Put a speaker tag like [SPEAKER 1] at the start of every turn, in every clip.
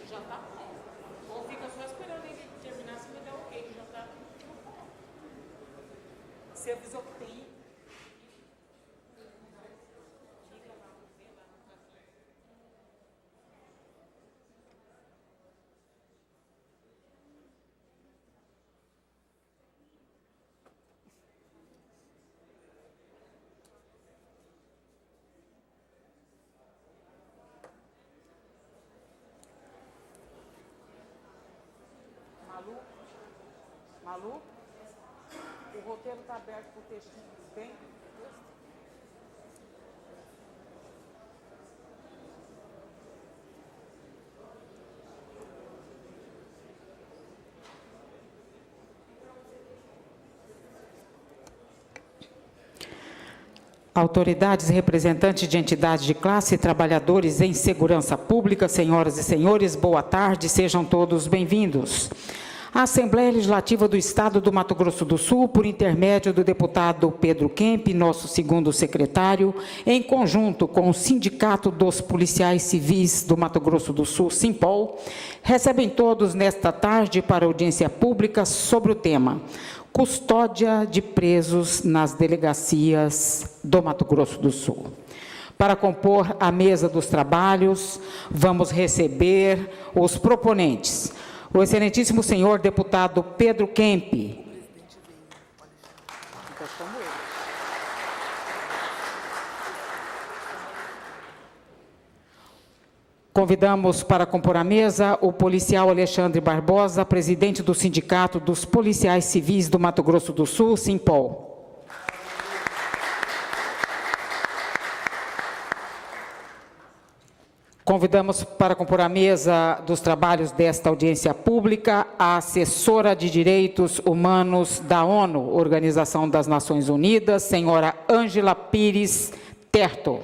[SPEAKER 1] Já tá bom. Ou fica só esperando ele terminar, se me der ok, que já tá. Você avisou que tem. Malu? O roteiro está aberto para o textinho, bem? Autoridades, representantes de entidades de classe, trabalhadores em segurança pública, senhoras e senhores, boa tarde, sejam todos bem-vindos. A Assembleia Legislativa do Estado do Mato Grosso do Sul, por intermédio do deputado Pedro Kemp, nosso segundo secretário, em conjunto com o Sindicato dos Policiais Civis do Mato Grosso do Sul, Simpol, recebem todos nesta tarde para audiência pública sobre o tema Custódia de presos nas delegacias do Mato Grosso do Sul. Para compor a mesa dos trabalhos, vamos receber os proponentes. O excelentíssimo senhor deputado Pedro Kemp. Convidamos para compor a mesa o policial Alexandre Barbosa, presidente do Sindicato dos Policiais Civis do Mato Grosso do Sul, Simpol. Convidamos para compor a mesa dos trabalhos desta audiência pública a assessora de Direitos Humanos da ONU, Organização das Nações Unidas, senhora Ângela Pires Terto.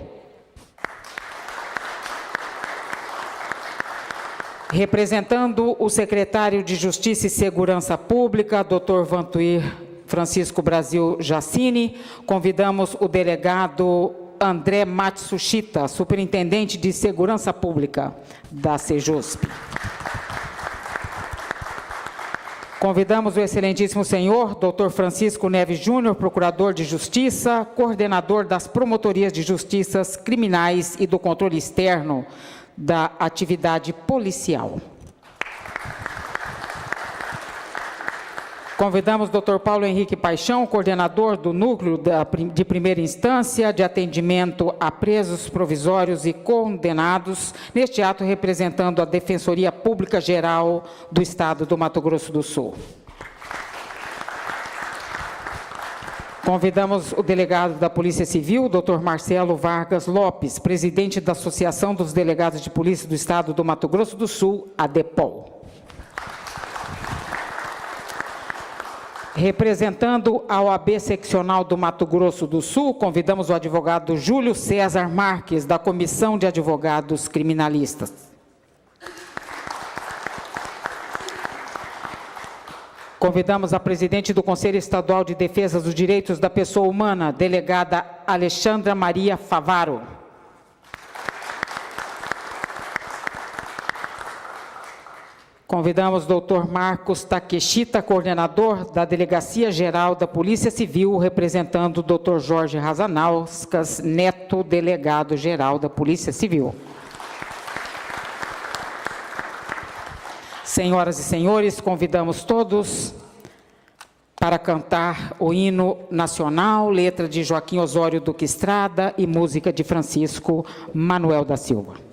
[SPEAKER 1] Representando o secretário de Justiça e Segurança Pública, Dr. Vantuir Francisco Brasil Jacini, convidamos o delegado André Matsushita, superintendente de Segurança Pública da Sejusp. Convidamos o excelentíssimo senhor, Dr. Francisco Neves Júnior, procurador de Justiça, coordenador das promotorias de justiças criminais e do controle externo da atividade policial. Convidamos o Dr. Paulo Henrique Paixão, coordenador do Núcleo de Primeira Instância de Atendimento a Presos Provisórios e Condenados, neste ato representando a Defensoria Pública Geral do Estado do Mato Grosso do Sul. Convidamos o delegado da Polícia Civil, Dr. Marcelo Vargas Lopes, presidente da Associação dos Delegados de Polícia do Estado do Mato Grosso do Sul, ADEPOL. Representando a OAB Seccional do Mato Grosso do Sul, convidamos o advogado Júlio César Marques, da Comissão de Advogados Criminalistas. Convidamos a presidente do Conselho Estadual de Defesa dos Direitos da Pessoa Humana, delegada Alexandra Maria Favaro. Convidamos o Dr. Marcos Takeshita, coordenador da Delegacia Geral da Polícia Civil, representando o Dr. Jorge Razanauskas Neto, delegado geral da Polícia Civil. Senhoras e senhores, convidamos todos para cantar o hino nacional, letra de Joaquim Osório Duque Estrada e música de Francisco Manuel da Silva.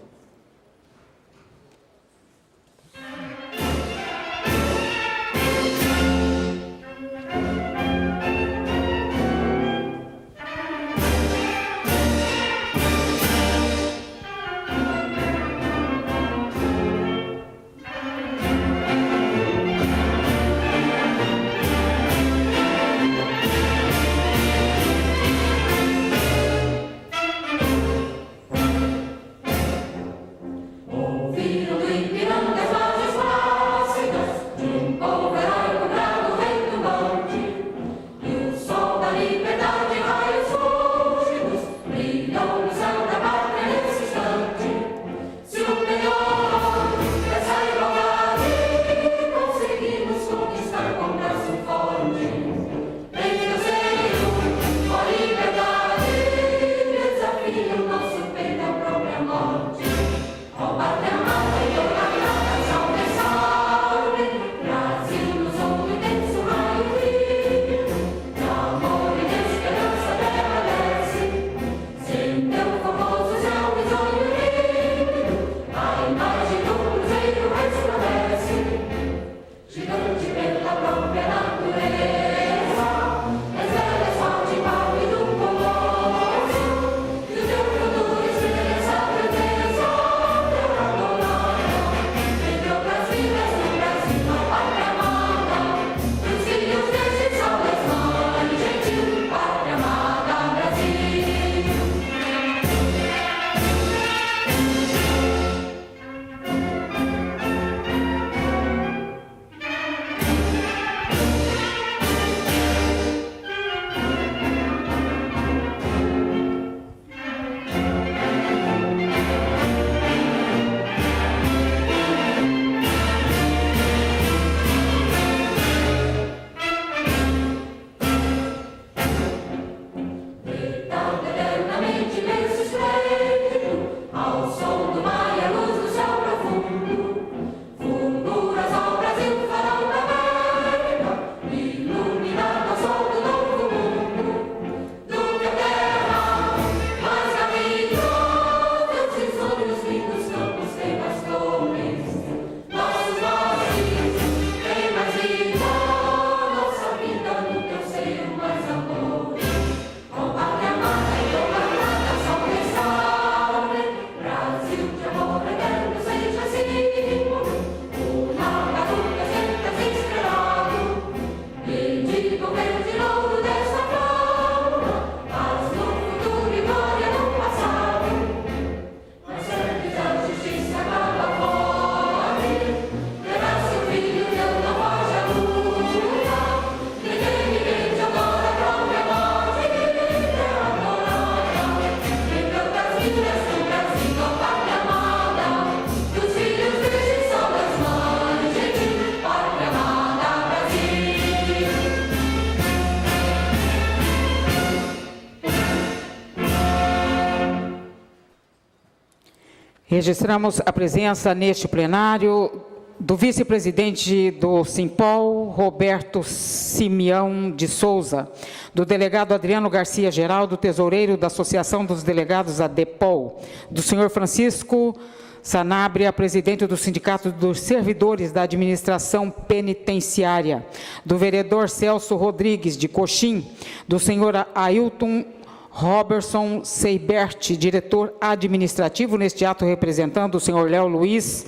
[SPEAKER 1] Registramos a presença neste plenário do vice-presidente do Simpol, Roberto Simeão de Souza, do delegado Adriano Garcia Geraldo, tesoureiro da Associação dos Delegados, a DEPOL, do senhor Francisco Sanabria, presidente do Sindicato dos Servidores da Administração Penitenciária, do vereador Celso Rodrigues de Coxim, do senhor Ailton Robertson Seibert, diretor administrativo, neste ato representando o senhor Léo Luiz,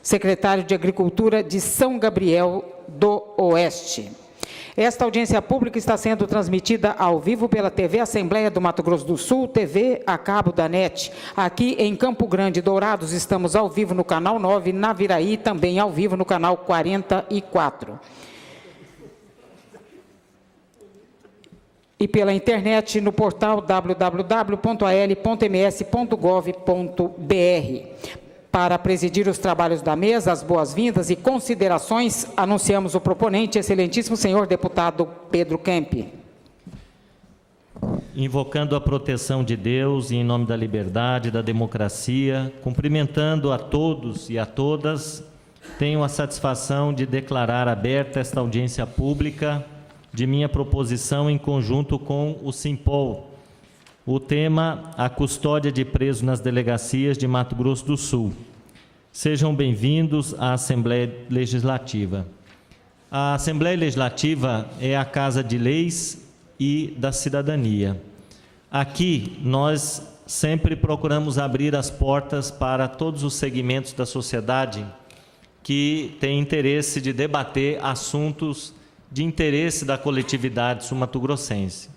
[SPEAKER 1] secretário de Agricultura de São Gabriel do Oeste. Esta audiência pública está sendo transmitida ao vivo pela TV Assembleia do Mato Grosso do Sul, TV a cabo da NET. Aqui em Campo Grande, Dourados, estamos ao vivo no canal 9, na Viraí, também ao vivo no canal 44. E pela internet no portal www.al.ms.gov.br. Para presidir os trabalhos da mesa, as boas-vindas e considerações, anunciamos o proponente, excelentíssimo senhor deputado Pedro Kemp.
[SPEAKER 2] Invocando a proteção de Deus e em nome da liberdade, da democracia, cumprimentando a todos e a todas, tenho a satisfação de declarar aberta esta audiência pública de minha proposição em conjunto com o Simpol. O tema, a custódia de presos nas delegacias de Mato Grosso do Sul. Sejam bem-vindos à Assembleia Legislativa. A Assembleia Legislativa é a Casa de Leis e da Cidadania. Aqui, nós sempre procuramos abrir as portas para todos os segmentos da sociedade que têm interesse de debater assuntos de interesse da coletividade sul-mato-grossense.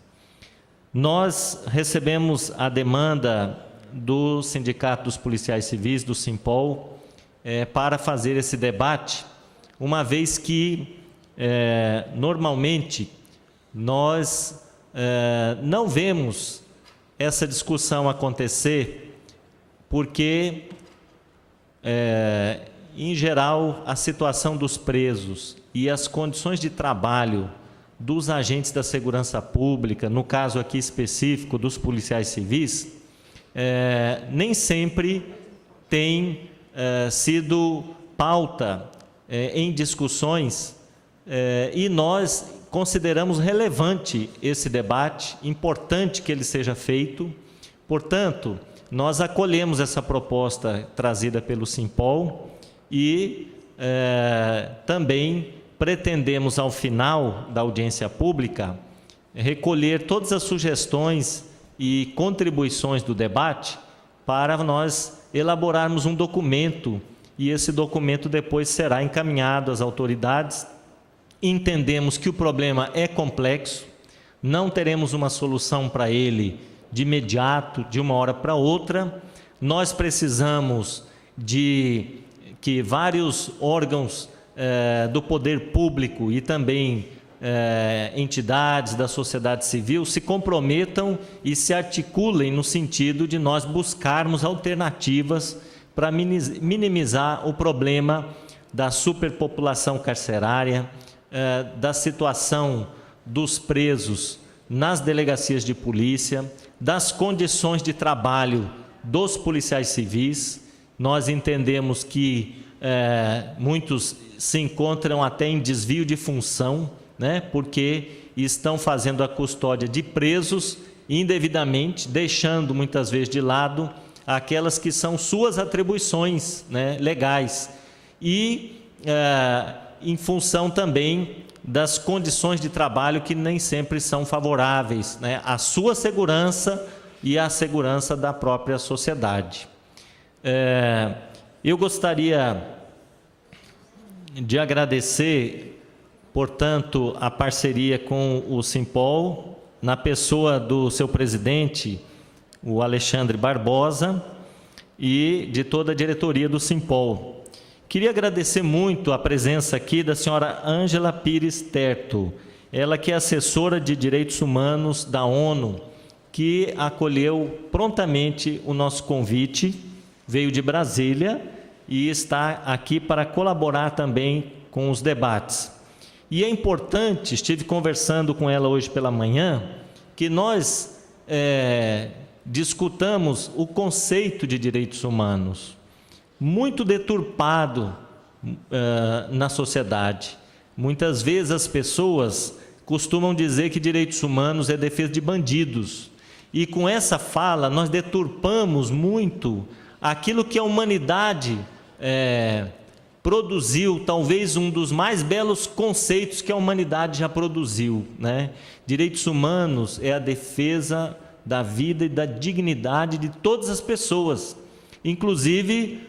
[SPEAKER 2] Nós recebemos a demanda do Sindicato dos Policiais Civis, do Simpol, para fazer esse debate, uma vez que, normalmente, nós não vemos essa discussão acontecer, porque, em geral, a situação dos presos e as condições de trabalho dos agentes da segurança pública, no caso aqui específico dos policiais civis, nem sempre tem sido pauta em discussões, e nós consideramos relevante esse debate, importante que ele seja feito. Portanto, nós acolhemos essa proposta trazida pelo Simpol e também pretendemos, ao final da audiência pública, recolher todas as sugestões e contribuições do debate para nós elaborarmos um documento, e esse documento depois será encaminhado às autoridades. Entendemos que o problema é complexo, não teremos uma solução para ele de imediato, de uma hora para outra. Nós precisamos de que vários órgãos do poder público e também entidades da sociedade civil se comprometam e se articulem no sentido de nós buscarmos alternativas para minimizar o problema da superpopulação carcerária, da situação dos presos nas delegacias de polícia, das condições de trabalho dos policiais civis. Nós entendemos que muitos se encontram até em desvio de função, né, porque estão fazendo a custódia de presos indevidamente, deixando muitas vezes de lado aquelas que são suas atribuições, né, legais, e em função também das condições de trabalho que nem sempre são favoráveis, né, à sua segurança e à segurança da própria sociedade. Eu gostaria de agradecer, portanto, a parceria com o Simpol, na pessoa do seu presidente, o Alexandre Barbosa, e de toda a diretoria do Simpol. Queria agradecer muito a presença aqui da senhora Ângela Pires Terto, ela que é assessora de Direitos Humanos da ONU, que acolheu prontamente o nosso convite, veio de Brasília e está aqui para colaborar também com os debates. E é importante, estive conversando com ela hoje pela manhã, que nós discutamos o conceito de direitos humanos, muito deturpado na sociedade. Muitas vezes as pessoas costumam dizer que direitos humanos é defesa de bandidos. E com essa fala nós deturpamos muito aquilo que a humanidade produziu, talvez um dos mais belos conceitos que a humanidade já produziu, né? Direitos humanos é a defesa da vida e da dignidade de todas as pessoas, inclusive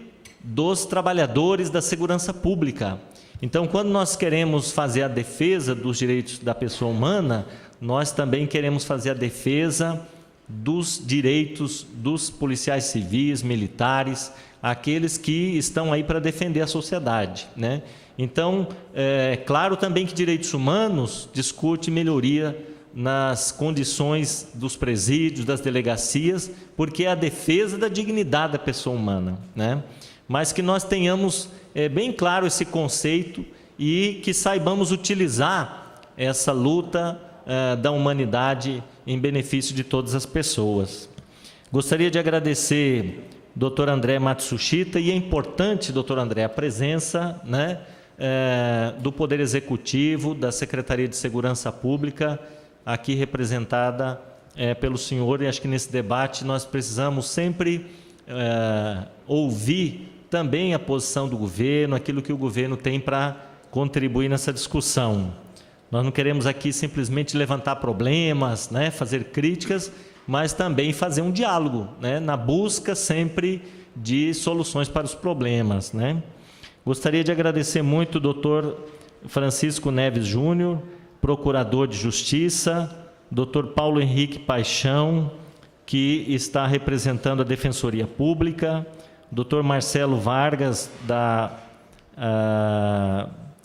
[SPEAKER 2] dos trabalhadores da segurança pública. Então, quando nós queremos fazer a defesa dos direitos da pessoa humana, nós também queremos fazer a defesa dos direitos dos policiais civis, militares, aqueles que estão aí para defender a sociedade, né? Então, claro também que direitos humanos discute melhoria nas condições dos presídios, das delegacias, porque é a defesa da dignidade da pessoa humana, né? Mas que nós tenhamos bem claro esse conceito e que saibamos utilizar essa luta da humanidade em benefício de todas as pessoas. Gostaria de agradecer Dr. André Matsushita, e é importante, Dr. André, a presença, né, do Poder Executivo, da Secretaria de Segurança Pública, aqui representada pelo senhor, e acho que nesse debate nós precisamos sempre ouvir também a posição do governo, aquilo que o governo tem para contribuir nessa discussão. Nós não queremos aqui simplesmente levantar problemas, né, fazer críticas, mas também fazer um diálogo, né, na busca sempre de soluções para os problemas, né. Gostaria de agradecer muito o doutor Francisco Neves Júnior, Procurador de Justiça, doutor Paulo Henrique Paixão, que está representando a Defensoria Pública, doutor Marcelo Vargas, da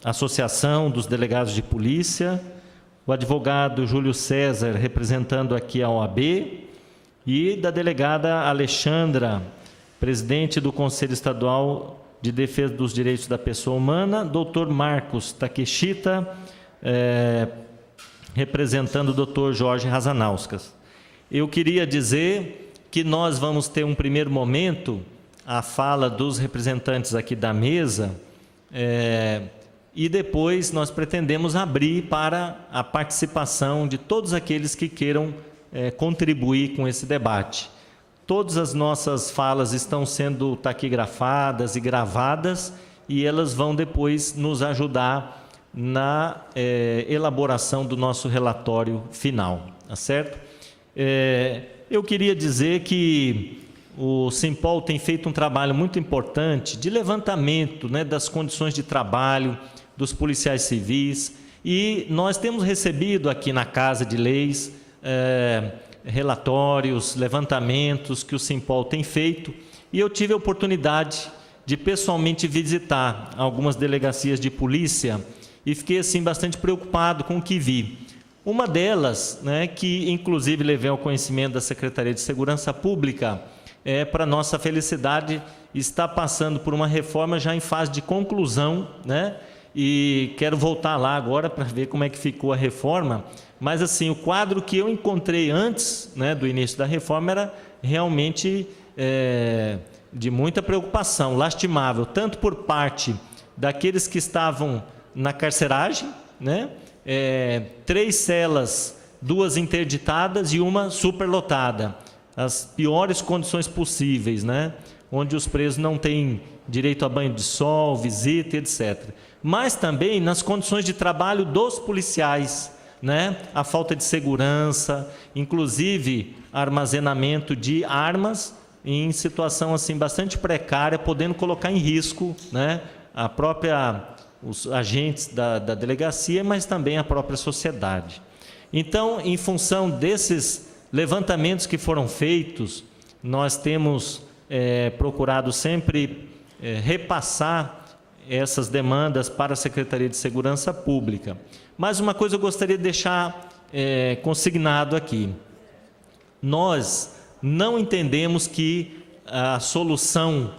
[SPEAKER 2] Associação dos Delegados de Polícia, o advogado Júlio César, representando aqui a OAB, e da delegada Alexandra, presidente do Conselho Estadual de Defesa dos Direitos da Pessoa Humana, doutor Marcos Takeshita, representando o doutor Jorge Razanauskas. Eu queria dizer que nós vamos ter um primeiro momento, a fala dos representantes aqui da mesa, e depois nós pretendemos abrir para a participação de todos aqueles que queiram contribuir com esse debate. Todas as nossas falas estão sendo taquigrafadas e gravadas, e elas vão depois nos ajudar na elaboração do nosso relatório final, tá certo? Eu queria dizer que o Simpol tem feito um trabalho muito importante de levantamento, né, das condições de trabalho dos policiais civis, e nós temos recebido aqui na Casa de Leis relatórios, levantamentos que o Simpol tem feito, e eu tive a oportunidade de pessoalmente visitar algumas delegacias de polícia e fiquei assim bastante preocupado com o que vi. Uma delas, né, que inclusive levei ao conhecimento da Secretaria de Segurança Pública, para nossa felicidade, está passando por uma reforma já em fase de conclusão, né? E quero voltar lá agora para ver como é que ficou a reforma, mas assim, o quadro que eu encontrei antes, né, do início da reforma era realmente de muita preocupação, lastimável, tanto por parte daqueles que estavam na carceragem, né? 3 celas, 2 interditadas e uma superlotada, as piores condições possíveis, né? Onde os presos não têm direito a banho de sol, visita, etc. Mas também nas condições de trabalho dos policiais, né? A falta de segurança, inclusive armazenamento de armas em situação assim bastante precária, podendo colocar em risco, né, os agentes da delegacia, mas também a própria sociedade. Então, em função desses levantamentos que foram feitos, nós temos procurado sempre repassar essas demandas para a Secretaria de Segurança Pública. Mas uma coisa eu gostaria de deixar consignado aqui. Nós não entendemos que a solução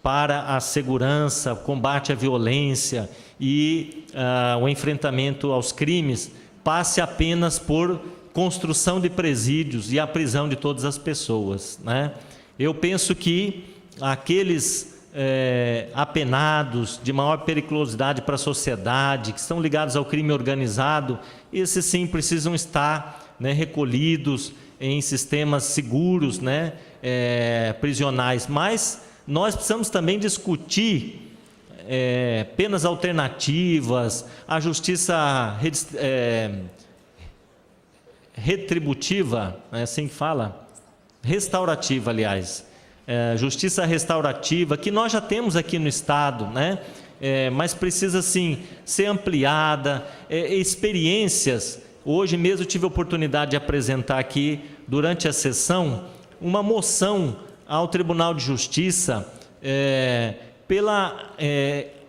[SPEAKER 2] para a segurança, o combate à violência e o enfrentamento aos crimes passe apenas por construção de presídios e a prisão de todas as pessoas, né? Eu penso que aqueles apenados, de maior periculosidade para a sociedade, que estão ligados ao crime organizado, esses sim precisam estar, né, recolhidos em sistemas seguros, né, prisionais. Mas nós precisamos também discutir penas alternativas, a justiça retributiva, é assim que fala? Restaurativa, aliás. Justiça restaurativa, que nós já temos aqui no Estado, né? Mas precisa, sim, ser ampliada. Experiências. Hoje mesmo tive a oportunidade de apresentar aqui, durante a sessão, uma moção ao Tribunal de Justiça pela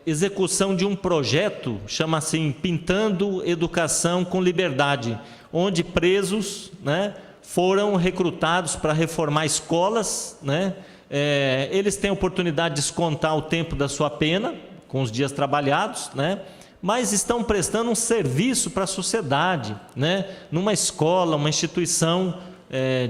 [SPEAKER 2] execução de um projeto, chama assim, Pintando Educação com Liberdade, onde presos, né, foram recrutados para reformar escolas, né? Eles têm a oportunidade de descontar o tempo da sua pena, com os dias trabalhados, né? Mas estão prestando um serviço para a sociedade, né? Numa escola, uma instituição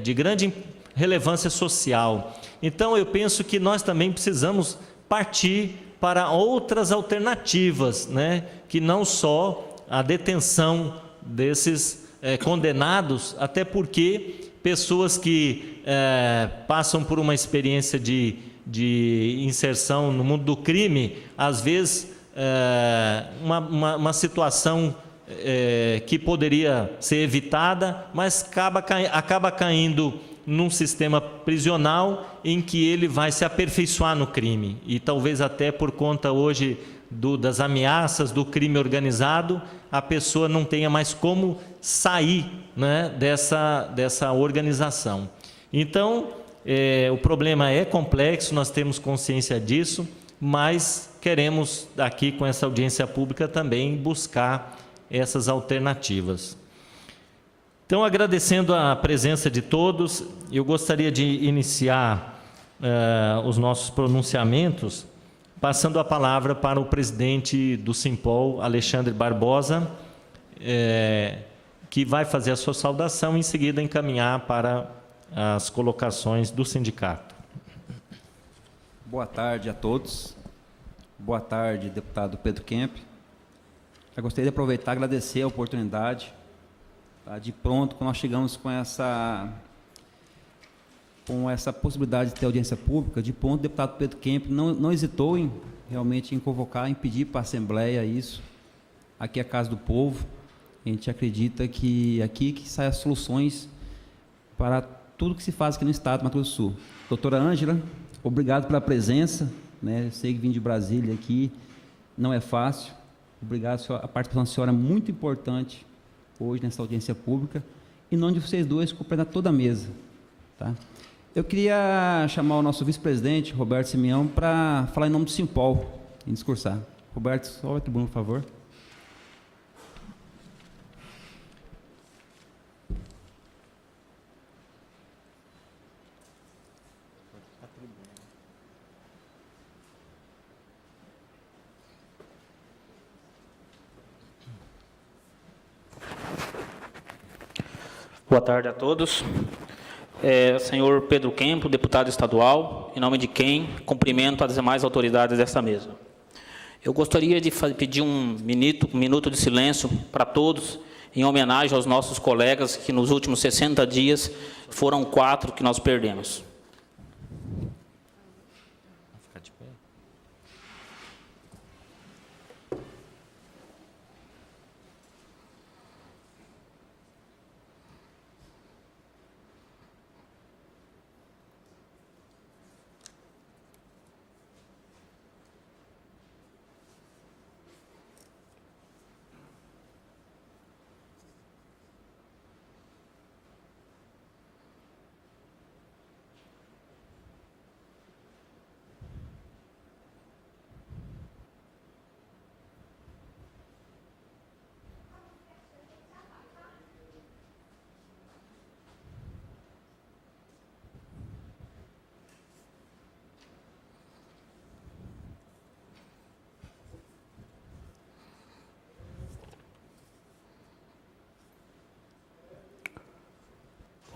[SPEAKER 2] de grande relevância social. Então, eu penso que nós também precisamos partir para outras alternativas, né? Que não só a detenção desses condenados, até porque pessoas que passam por uma experiência de inserção no mundo do crime, às vezes uma situação que poderia ser evitada, mas acaba caindo num sistema prisional em que ele vai se aperfeiçoar no crime, e talvez até por conta hoje das ameaças do crime organizado, a pessoa não tenha mais como sair, né, dessa organização. Então, o problema é complexo, nós temos consciência disso, mas queremos aqui com essa audiência pública também buscar essas alternativas. Então, agradecendo a presença de todos, eu gostaria de iniciar os nossos pronunciamentos, passando a palavra para o presidente do Simpol, Alexandre Barbosa, que vai fazer a sua saudação e em seguida encaminhar para as colocações do sindicato.
[SPEAKER 3] Boa tarde a todos. Boa tarde, deputado Pedro Kemp. Eu gostaria de aproveitar e agradecer a oportunidade. Tá? De pronto, quando nós chegamos com essa possibilidade de ter audiência pública, de ponto, o deputado Pedro Kemp não hesitou realmente em convocar, em pedir para a Assembleia isso. Aqui é a Casa do Povo. A gente acredita que aqui que saem as soluções para tudo que se faz aqui no Estado do Mato Grosso do Sul. Doutora Ângela, obrigado pela presença, né? Eu sei que vim de Brasília aqui, não é fácil. Obrigado, a participação da senhora é muito importante hoje nessa audiência pública. Em nome de vocês dois, cumprimentar toda a mesa. Tá? Eu queria chamar o nosso vice-presidente, Roberto Simeão, para falar em nome do Simpol, em discursar. Roberto, sobe a tribuna, por favor.
[SPEAKER 4] Boa tarde a todos. Senhor Pedro Kemp, deputado estadual, em nome de quem cumprimento as demais autoridades desta mesa. Eu gostaria de pedir um minuto de silêncio para todos, em homenagem aos nossos colegas que nos últimos 60 dias foram 4 que nós perdemos.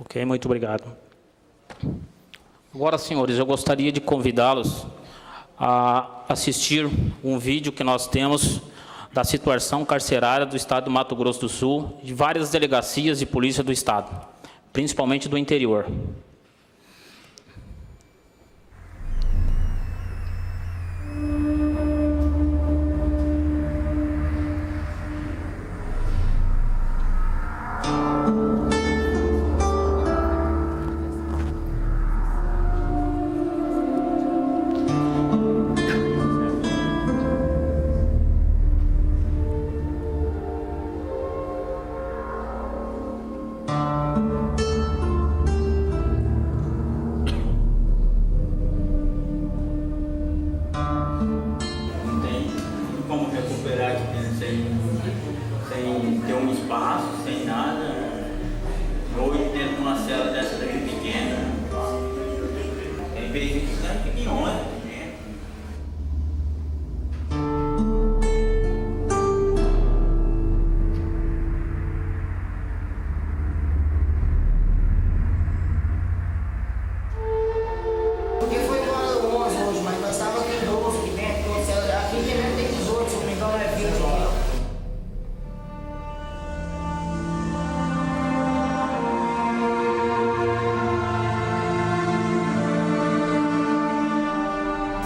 [SPEAKER 4] Ok, muito obrigado. Agora, senhores, eu gostaria de convidá-los a assistir um vídeo que nós temos da situação carcerária do estado do Mato Grosso do Sul, de várias delegacias de polícia do estado, principalmente do interior.
[SPEAKER 5] Não tem como recuperar aqui dentro sem ter um espaço, sem nada. Ou dentro de uma cela dessa daqui pequena. Em vez de ficar fica em onda.
[SPEAKER 6] Porque foi embora 11 hoje, mas nós estávamos aqui 12 aqui dentro. Aqui tem 18, se não me engano é 20 aqui.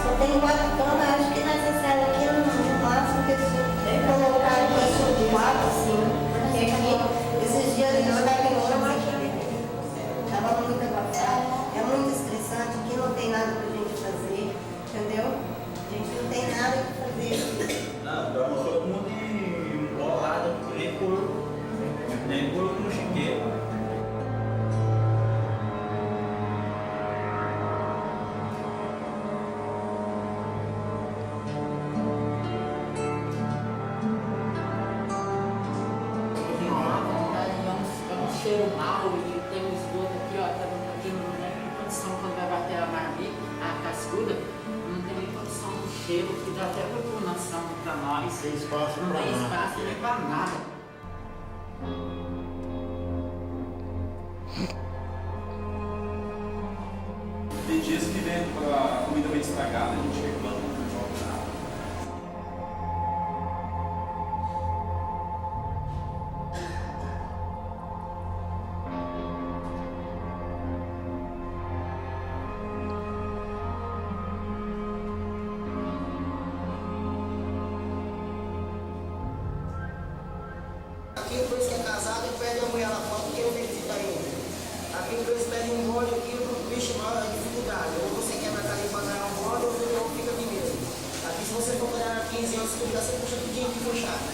[SPEAKER 7] Só tem 4 camas, acho que nessa cela aqui no máximo que eles colocaram isso 4, assim. Porque aqui, esses dias eu estava em hora, estava muito abafado. É muito estressante, aqui não tem nada pra gente fazer, entendeu? A gente não tem nada pra fazer aqui.
[SPEAKER 5] Não, dorme todo mundo embolado, nem porco no chiqueiro.
[SPEAKER 8] É um cheiro mau e tem um esgoto aqui, ó, tá aqui não tem condição quando vai bater a marmita, a cascuda, não tem nem condição do cheiro, que dá até propugnação pra nós.
[SPEAKER 9] Tem espaço
[SPEAKER 8] Não
[SPEAKER 9] pra
[SPEAKER 8] tem
[SPEAKER 9] nada.
[SPEAKER 8] espaço nem pra nada.
[SPEAKER 9] Tem dias que vem pra comida bem estragada, a gente reclama, não joga nada.
[SPEAKER 6] Aqui depois que é casado, ele pede a mulher lá fora porque não tem visita ainda. Aqui depois pede um bode aqui, o bicho maior é dificuldade. Ou você quer marcar ali para ganhar um bode, ou fica aqui mesmo. Aqui se você for ganhar 15 anos de estudar, você puxa tudinho aqui fechado.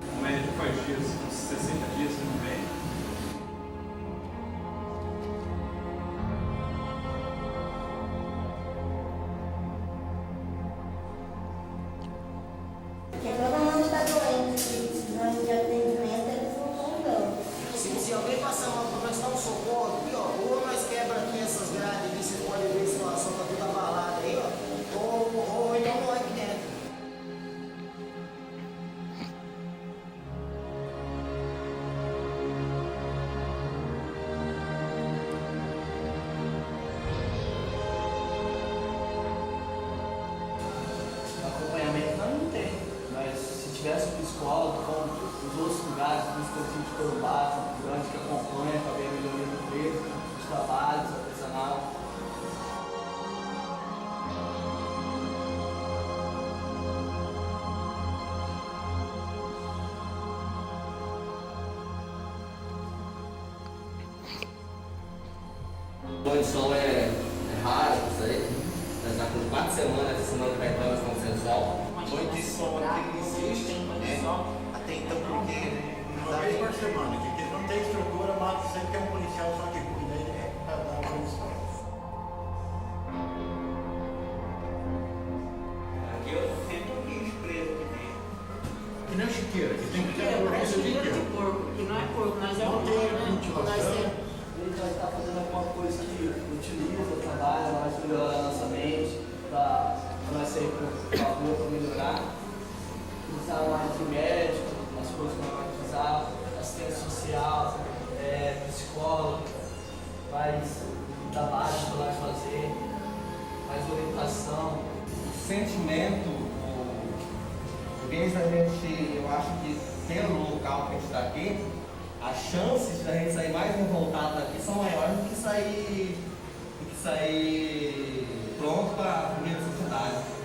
[SPEAKER 9] O médico faz dias, uns 60 dias que não vem.
[SPEAKER 7] Porque todo mundo está doente, se precisando de atendimento, eles não vão não.
[SPEAKER 6] Se alguém passar mal para nós dar um socorro aqui, ó, ou nós quebra aqui essas grades aqui, você pode ver a situação tá toda abalada aí, ó, ou então morre aqui dentro.
[SPEAKER 10] Acompanhamento não tem, mas se tivesse um psicólogo, como os outros lugares, como os cantinhos de Corumbá, Campo Grande, que acompanha para ver a melhoria do preço, dos trabalhos, artesanal.
[SPEAKER 11] O banho de sol é raro, isso aí. Nós estamos com 4 semanas, essa semana vai estar com sensual.
[SPEAKER 9] Banho de sol aqui não existe, até então porque uma vez por semana, que ele não tem estrutura, mas sempre tem um policial só que cuida dele para dar banho de sol.
[SPEAKER 5] Aqui eu sinto um bicho preso aqui dentro.
[SPEAKER 9] Que nem chiqueira, que tem que ter a
[SPEAKER 8] Parece
[SPEAKER 9] urgência de
[SPEAKER 8] cheiro
[SPEAKER 9] quê?
[SPEAKER 8] de porco, que não é porco, mas é
[SPEAKER 9] Não
[SPEAKER 8] um
[SPEAKER 9] tem
[SPEAKER 8] porco, né?
[SPEAKER 9] ventilação.
[SPEAKER 8] Nós temos.
[SPEAKER 10] A gente vai estar fazendo alguma coisa que utiliza, trabalha, mais melhorar a nossa mente, para nós sair por favor, para melhorar. Usar mais de médico, as coisas que nós vamos precisar, assistência social, psicólogo, mais trabalho para nós fazer. mais orientação, o sentimento, desde a gente, eu acho que pelo local que a gente está aqui, as chances de a gente sair mais revoltado daqui são maiores do que sair pronto para a primeira sociedade.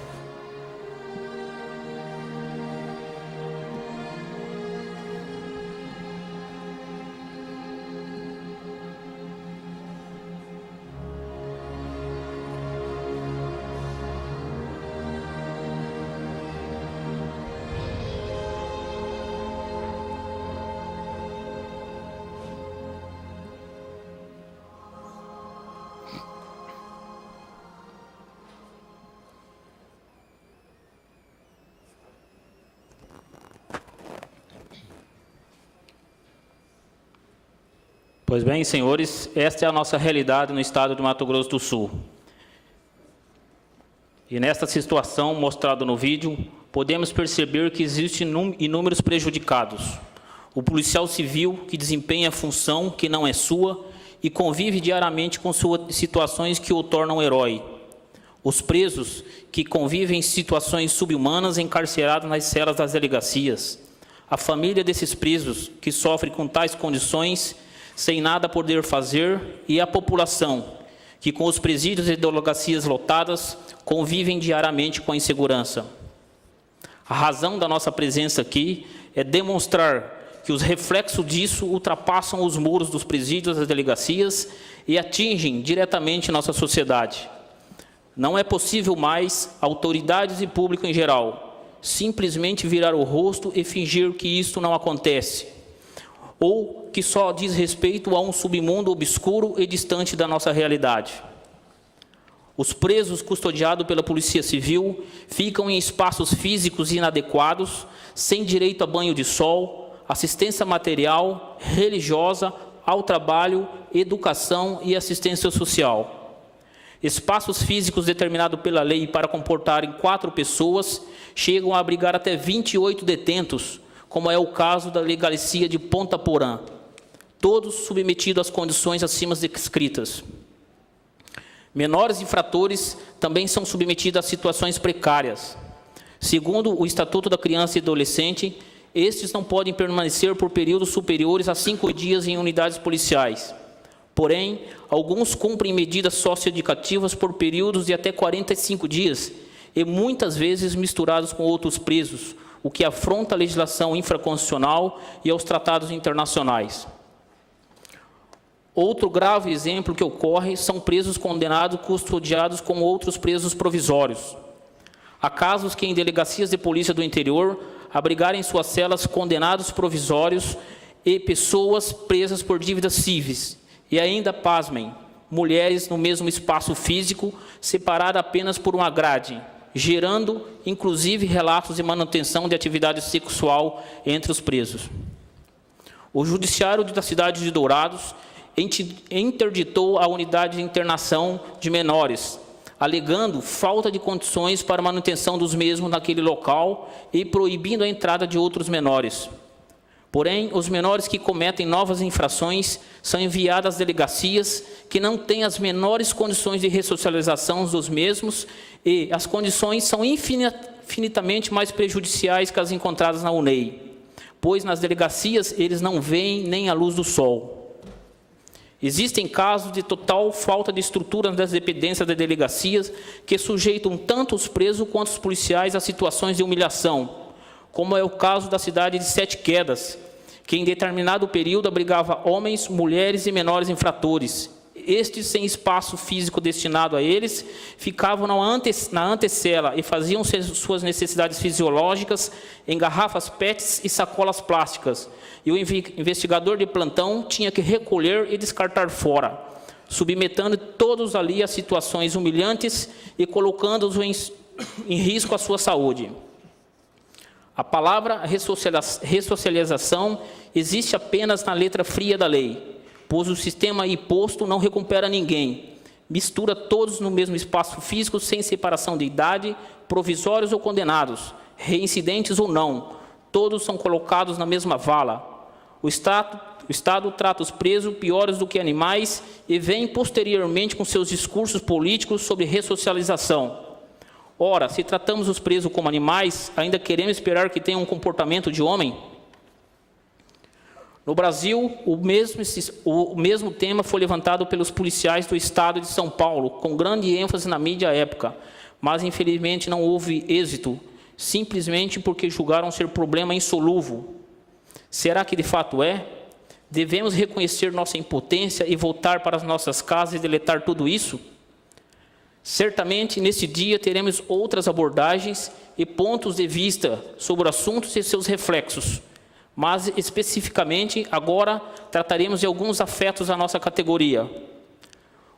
[SPEAKER 4] Pois bem, senhores, esta é a nossa realidade no estado de Mato Grosso do Sul. E nesta situação mostrada no vídeo, podemos perceber que existem inúmeros prejudicados. O policial civil que desempenha a função que não é sua e convive diariamente com situações que o tornam herói. Os presos que convivem em situações subhumanas encarcerados nas celas das delegacias. A família desses presos que sofre com tais condições sem nada poder fazer, e a população, que com os presídios e delegacias lotadas, convivem diariamente com a insegurança. A razão da nossa presença aqui é demonstrar que os reflexos disso ultrapassam os muros dos presídios das delegacias e atingem diretamente nossa sociedade. Não é possível mais autoridades e público em geral simplesmente virar o rosto e fingir que isto não acontece, ou que só diz respeito a um submundo obscuro e distante da nossa realidade. Os presos custodiados pela Polícia Civil ficam em espaços físicos inadequados, sem direito a banho de sol, assistência material, religiosa, ao trabalho, educação e assistência social. Espaços físicos determinados pela lei para comportarem 4 pessoas chegam a abrigar até 28 detentos, como é o caso da delegacia de Ponta Porã, todos submetidos às condições acima descritas. Menores infratores também são submetidos a situações precárias. Segundo o Estatuto da Criança e Adolescente, estes não podem permanecer por períodos superiores a 5 dias em unidades policiais. Porém, alguns cumprem medidas socioeducativas por períodos de até 45 dias e muitas vezes misturados com outros presos, o que afronta a legislação infraconstitucional e aos tratados internacionais. Outro grave exemplo que ocorre são presos condenados custodiados com outros presos provisórios. Há casos que em delegacias de polícia do interior abrigarem suas celas condenados provisórios e pessoas presas por dívidas cíveis. E ainda, pasmem, mulheres no mesmo espaço físico, separadas apenas por uma grade, gerando, inclusive, relatos de manutenção de atividade sexual entre os presos. O Judiciário da cidade de Dourados interditou a unidade de internação de menores, alegando falta de condições para manutenção dos mesmos naquele local e proibindo a entrada de outros menores. Porém, os menores que cometem novas infrações são enviados às delegacias que não têm as menores condições de ressocialização dos mesmos e as condições são infinitamente mais prejudiciais que as encontradas na UNEI, pois nas delegacias eles não veem nem a luz do sol. Existem casos de total falta de estrutura das dependências das delegacias que sujeitam tanto os presos quanto os policiais a situações de humilhação, como é o caso da cidade de Sete Quedas, que em determinado período abrigava homens, mulheres e menores infratores. Estes, sem espaço físico destinado a eles, ficavam na antecela e faziam suas necessidades fisiológicas em garrafas PETs e sacolas plásticas. E o investigador de plantão tinha que recolher e descartar fora, submetendo todos ali a situações humilhantes e colocando-os em risco a sua saúde. A palavra ressocialização existe apenas na letra fria da lei, pois o sistema imposto não recupera ninguém, mistura todos no mesmo espaço físico sem separação de idade, provisórios ou condenados, reincidentes ou não, todos são colocados na mesma vala. O Estado trata os presos piores do que animais e vem posteriormente com seus discursos políticos sobre ressocialização. Ora, se tratamos os presos como animais, ainda queremos esperar que tenham um comportamento de homem? No Brasil, o mesmo tema foi levantado pelos policiais do Estado de São Paulo, com grande ênfase na mídia à época, mas infelizmente não houve êxito, simplesmente porque julgaram ser problema insolúvel. Será que de fato é? Devemos reconhecer nossa impotência e voltar para as nossas casas e deletar tudo isso? Certamente, nesse dia, teremos outras abordagens e pontos de vista sobre assuntos e seus reflexos, mas, especificamente, agora trataremos de alguns afetos à nossa categoria.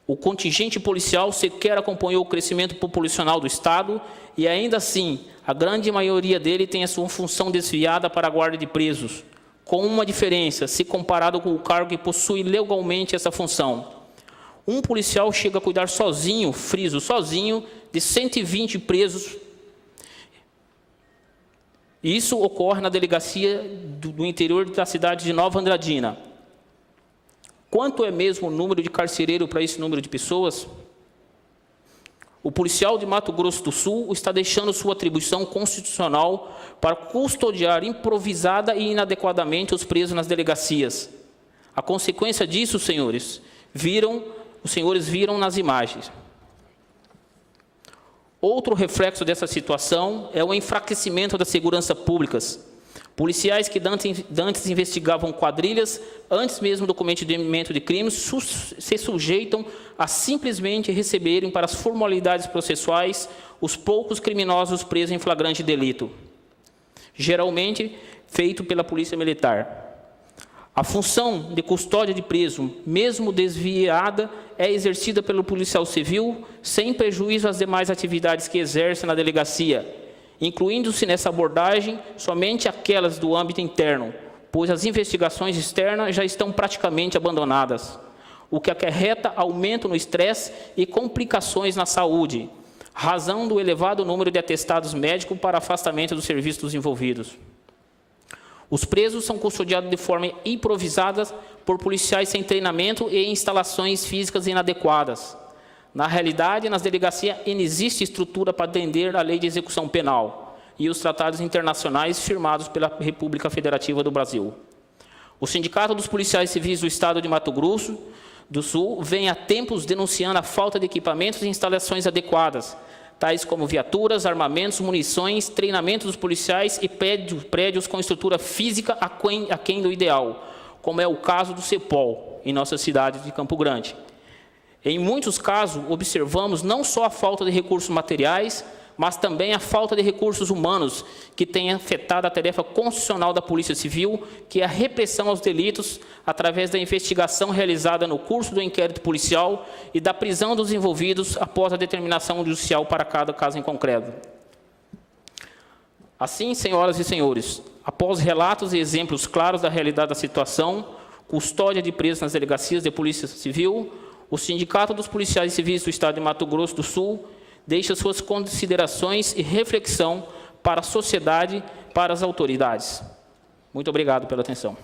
[SPEAKER 4] O contingente policial sequer acompanhou o crescimento populacional do Estado e, ainda assim, a grande maioria dele tem a sua função desviada para a guarda de presos, com uma diferença, se comparado com o cargo que possui legalmente essa função. Um policial chega a cuidar sozinho, friso, sozinho, de 120 presos. Isso ocorre na delegacia do interior da cidade de Nova Andradina. Quanto é mesmo o número de carcereiro para esse número de pessoas? O policial de Mato Grosso do Sul está deixando sua atribuição constitucional para custodiar improvisada e inadequadamente os presos nas delegacias. A consequência disso, os senhores viram nas imagens. Outro reflexo dessa situação é o enfraquecimento da segurança pública. Policiais que antes investigavam quadrilhas, antes mesmo do cometimento de crimes, se sujeitam a simplesmente receberem para as formalidades processuais os poucos criminosos presos em flagrante delito, geralmente feito pela Polícia Militar. A função de custódia de preso, mesmo desviada, é exercida pelo policial civil, sem prejuízo às demais atividades que exerce na delegacia, incluindo-se nessa abordagem somente aquelas do âmbito interno, pois as investigações externas já estão praticamente abandonadas, o que acarreta aumento no estresse e complicações na saúde, razão do elevado número de atestados médicos para afastamento do serviço dos envolvidos. Os presos são custodiados de forma improvisada por policiais sem treinamento e instalações físicas inadequadas. Na realidade, nas delegacias não existe estrutura para atender a lei de execução penal e os tratados internacionais firmados pela República Federativa do Brasil. O Sindicato dos Policiais Civis do Estado de Mato Grosso do Sul vem há tempos denunciando a falta de equipamentos e instalações adequadas, tais como viaturas, armamentos, munições, treinamento dos policiais e prédios com estrutura física aquém do ideal, como é o caso do CEPOL, em nossa cidade de Campo Grande. Em muitos casos, observamos não só a falta de recursos materiais, mas também a falta de recursos humanos, que tem afetado a tarefa constitucional da Polícia Civil, que é a repressão aos delitos através da investigação realizada no curso do inquérito policial e da prisão dos envolvidos após a determinação judicial para cada caso em concreto. Assim, senhoras e senhores, após relatos e exemplos claros da realidade da situação, custódia de presos nas delegacias de Polícia Civil, o Sindicato dos Policiais Civis do Estado de Mato Grosso do Sul deixa suas considerações e reflexão para a sociedade, para as autoridades. Muito obrigado pela atenção.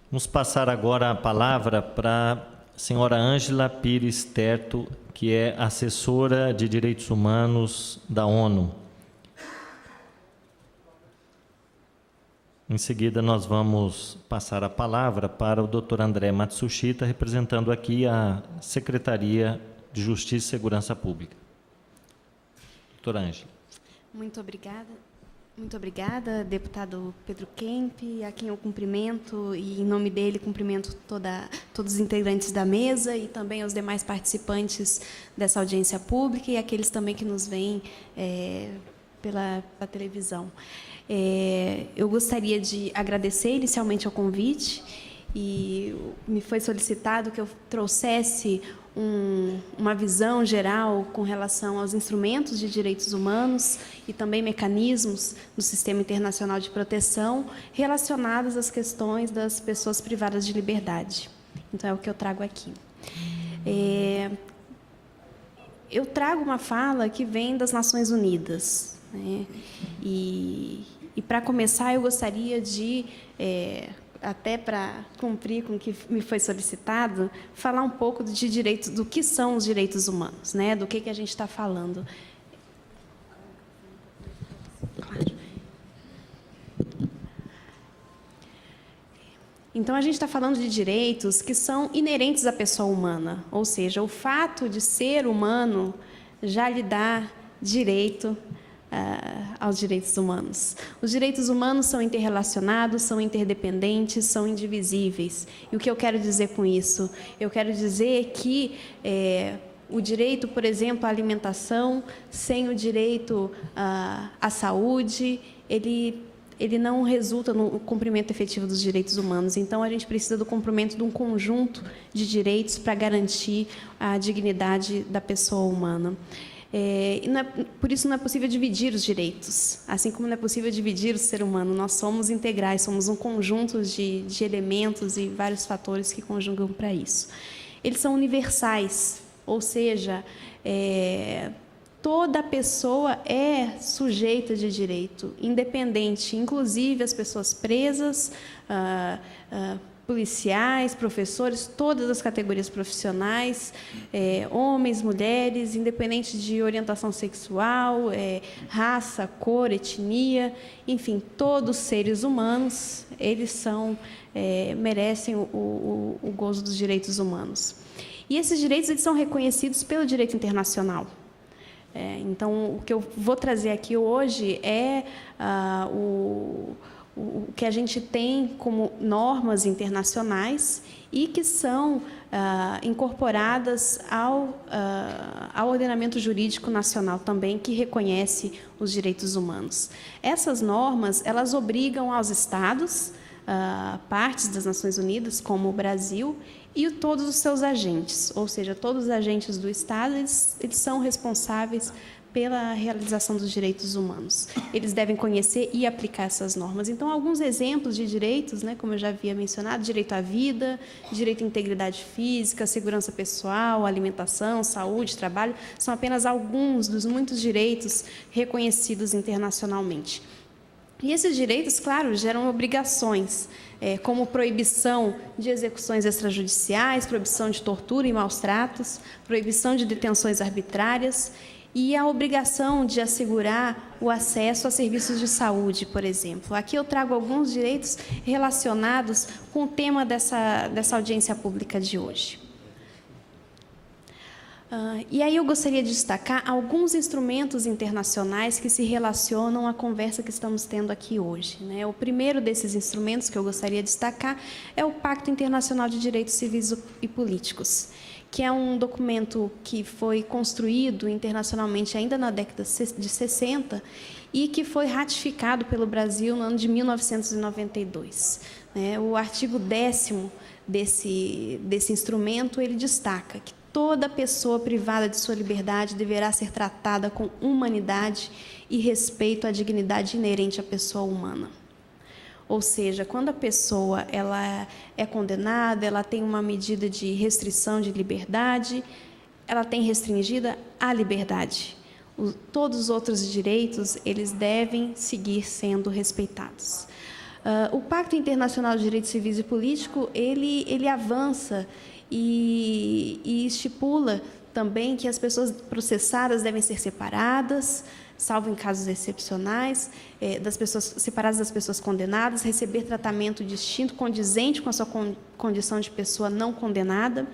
[SPEAKER 2] Vamos passar agora a palavra para a senhora Ângela Pires Terto, que é assessora de Direitos Humanos da ONU. Em seguida, nós vamos passar a palavra para o Dr. André Matsushita, representando aqui a Secretaria de Justiça e Segurança Pública. Doutora Ângela.
[SPEAKER 12] Muito obrigada, deputado Pedro Kemp, a quem eu cumprimento e, em nome dele, cumprimento todos os integrantes da mesa e também aos demais participantes dessa audiência pública e aqueles também que nos veem pela televisão. Eu gostaria de agradecer inicialmente ao convite e me foi solicitado que eu trouxesse uma visão geral com relação aos instrumentos de direitos humanos e também mecanismos no sistema internacional de proteção relacionados às questões das pessoas privadas de liberdade. Então, é o que eu trago aqui. eu trago uma fala que vem das Nações Unidas, né? E para começar, eu gostaria de, até para cumprir com o que me foi solicitado, falar um pouco de direitos, do que são os direitos humanos, né? Do que a gente está falando. Claro. Então, a gente está falando de direitos que são inerentes à pessoa humana, ou seja, o fato de ser humano já lhe dá direito aos direitos humanos. Os direitos humanos são interrelacionados, são interdependentes, são indivisíveis. E o que eu quero dizer com isso? Eu quero dizer que o direito, por exemplo, à alimentação, sem o direito à saúde, ele não resulta no cumprimento efetivo dos direitos humanos. Então, a gente precisa do cumprimento de um conjunto de direitos para garantir a dignidade da pessoa humana. Por isso, não é possível dividir os direitos, assim como não é possível dividir o ser humano. Nós somos integrais, somos um conjunto de elementos e vários fatores que conjugam para isso. Eles são universais, ou seja, toda pessoa é sujeita de direito, independente, inclusive as pessoas presas, policiais, professores, todas as categorias profissionais, homens, mulheres, independente de orientação sexual, raça, cor, etnia, enfim, todos os seres humanos, eles merecem o gozo dos direitos humanos. E esses direitos eles são reconhecidos pelo direito internacional. Então, o que eu vou trazer aqui hoje é o que a gente tem como normas internacionais e que são incorporadas ao ordenamento jurídico nacional também, que reconhece os direitos humanos. Essas normas, elas obrigam aos Estados, partes das Nações Unidas, como o Brasil, e todos os seus agentes, ou seja, todos os agentes do Estado, eles são responsáveis pela realização dos direitos humanos. Eles devem conhecer e aplicar essas normas. Então, alguns exemplos de direitos, né, como eu já havia mencionado, direito à vida, direito à integridade física, segurança pessoal, alimentação, saúde, trabalho, são apenas alguns dos muitos direitos reconhecidos internacionalmente. E esses direitos, claro, geram obrigações, como proibição de execuções extrajudiciais, proibição de tortura e maus-tratos, proibição de detenções arbitrárias e a obrigação de assegurar o acesso a serviços de saúde, por exemplo. Aqui eu trago alguns direitos relacionados com o tema dessa audiência pública de hoje. E aí eu gostaria de destacar alguns instrumentos internacionais que se relacionam à conversa que estamos tendo aqui hoje, né? O primeiro desses instrumentos que eu gostaria de destacar é o Pacto Internacional de Direitos Civis e Políticos, que é um documento que foi construído internacionalmente ainda na década de 60 e que foi ratificado pelo Brasil no ano de 1992. O artigo 10º desse instrumento, ele destaca que toda pessoa privada de sua liberdade deverá ser tratada com humanidade e respeito à dignidade inerente à pessoa humana. Ou seja, quando a pessoa ela é condenada, ela tem uma medida de restrição de liberdade, ela tem restringida a liberdade. Todos os outros direitos, eles devem seguir sendo respeitados. O Pacto Internacional de Direitos Civis e Políticos, ele avança e estipula também que as pessoas processadas devem ser separadas, salvo em casos excepcionais, separadas das pessoas condenadas, receber tratamento distinto, condizente com a sua condição de pessoa não condenada.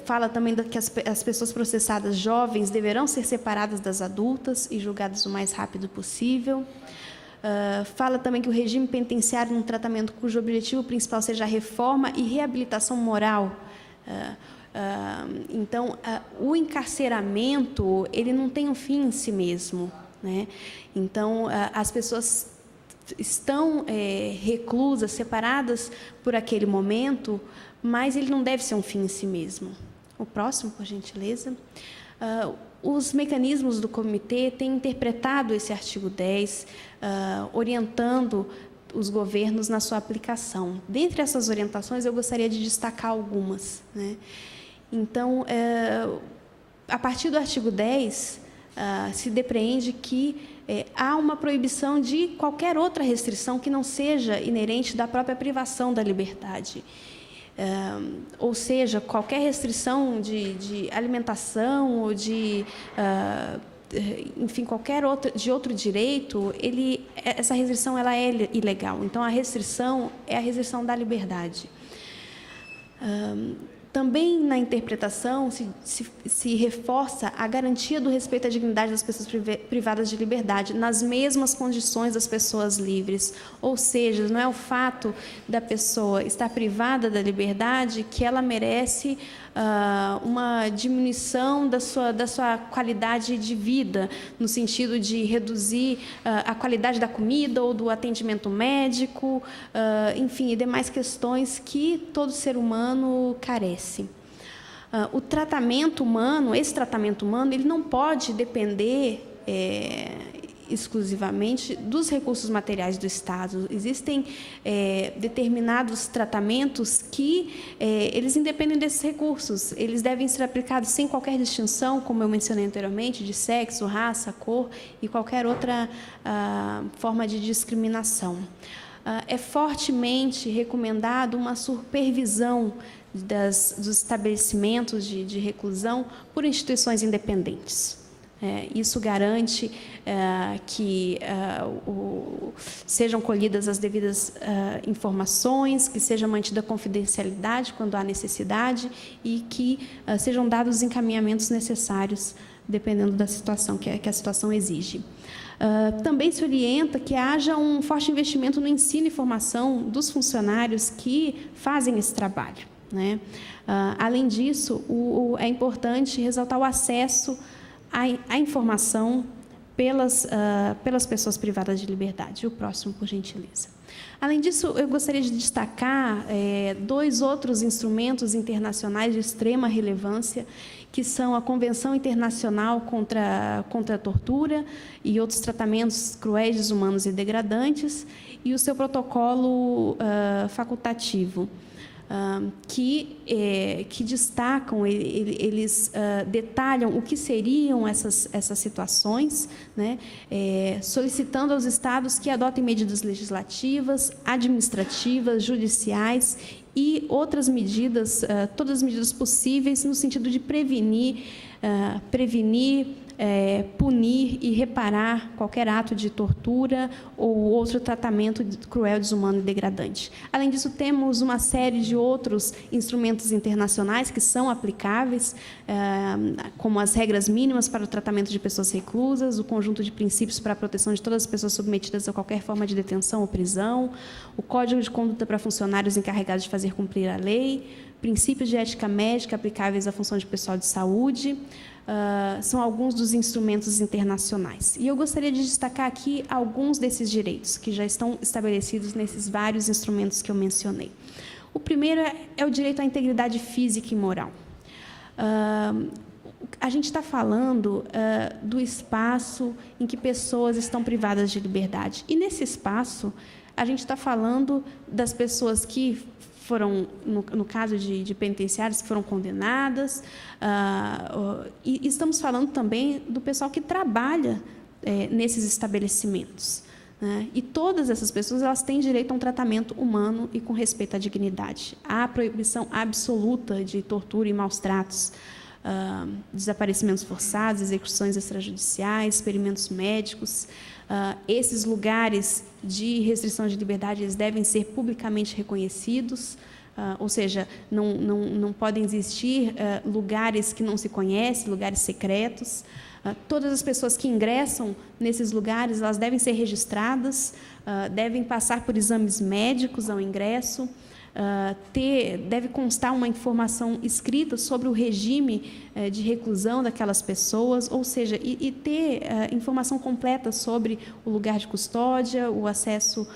[SPEAKER 12] Fala também que as pessoas processadas jovens deverão ser separadas das adultas e julgadas o mais rápido possível. Fala também que o regime penitenciário é um tratamento cujo objetivo principal seja a reforma e reabilitação moral. Então, o encarceramento, ele não tem um fim em si mesmo, né? Então, as pessoas estão reclusas, separadas por aquele momento, mas ele não deve ser um fim em si mesmo. O próximo, por gentileza. Os mecanismos do comitê têm interpretado esse artigo 10, orientando os governos na sua aplicação. Dentre essas orientações, eu gostaria de destacar algumas, né? Então, A partir do artigo 10, se depreende que há uma proibição de qualquer outra restrição que não seja inerente da própria privação da liberdade. Ou seja, qualquer restrição de alimentação ou de, enfim, qualquer outro direito, essa restrição ela é ilegal. Então, a restrição é a restrição da liberdade. Também na interpretação se reforça a garantia do respeito à dignidade das pessoas privadas de liberdade, nas mesmas condições das pessoas livres. Ou seja, não é o fato da pessoa estar privada da liberdade que ela merece uma diminuição da sua qualidade de vida, no sentido de reduzir a qualidade da comida ou do atendimento médico, enfim, e demais questões que todo ser humano carece. O tratamento humano, esse tratamento humano, ele não pode depender exclusivamente dos recursos materiais do Estado. Existem determinados tratamentos que eles independem desses recursos. Eles devem ser aplicados sem qualquer distinção, como eu mencionei anteriormente, de sexo, raça, cor e qualquer outra forma de discriminação. É fortemente recomendado uma supervisão dos estabelecimentos de reclusão por instituições independentes. Isso garante que sejam colhidas as devidas informações, que seja mantida a confidencialidade quando há necessidade e que sejam dados os encaminhamentos necessários, dependendo da situação que a situação exige. Também se orienta que haja um forte investimento no ensino e formação dos funcionários que fazem esse trabalho, né? Além disso, é importante ressaltar o acesso à informação pelas pessoas privadas de liberdade. O próximo, por gentileza. Além disso, eu gostaria de destacar dois outros instrumentos internacionais de extrema relevância, que são a Convenção Internacional contra a Tortura e outros tratamentos cruéis, desumanos e degradantes, e o seu protocolo facultativo, que destacam, eles detalham o que seriam essas situações, né, solicitando aos Estados que adotem medidas legislativas, administrativas, judiciais e outras medidas, todas as medidas possíveis no sentido de prevenir, punir e reparar qualquer ato de tortura ou outro tratamento cruel, desumano e degradante. Além disso, temos uma série de outros instrumentos internacionais que são aplicáveis, como as regras mínimas para o tratamento de pessoas reclusas, o conjunto de princípios para a proteção de todas as pessoas submetidas a qualquer forma de detenção ou prisão, o Código de Conduta para funcionários encarregados de fazer cumprir a lei, princípios de ética médica aplicáveis à função de pessoal de saúde, são alguns dos instrumentos internacionais. E eu gostaria de destacar aqui alguns desses direitos que já estão estabelecidos nesses vários instrumentos que eu mencionei. O primeiro é o direito à integridade física e moral. A gente está falando do espaço em que pessoas estão privadas de liberdade. E, nesse espaço, a gente está falando das pessoas que foram, no caso de penitenciários, que foram condenadas, e estamos falando também do pessoal que trabalha nesses estabelecimentos, né? E todas essas pessoas, elas têm direito a um tratamento humano e com respeito à dignidade. Há proibição absoluta de tortura e maus-tratos, desaparecimentos forçados, execuções extrajudiciais, experimentos médicos. Esses lugares de restrição de liberdade, eles devem ser publicamente reconhecidos, ou seja, não podem existir lugares que não se conhecem, lugares secretos. Todas as pessoas que ingressam nesses lugares, elas devem ser registradas, devem passar por exames médicos ao ingresso, deve constar uma informação escrita sobre o regime de reclusão daquelas pessoas, ou seja, e ter informação completa sobre o lugar de custódia, o acesso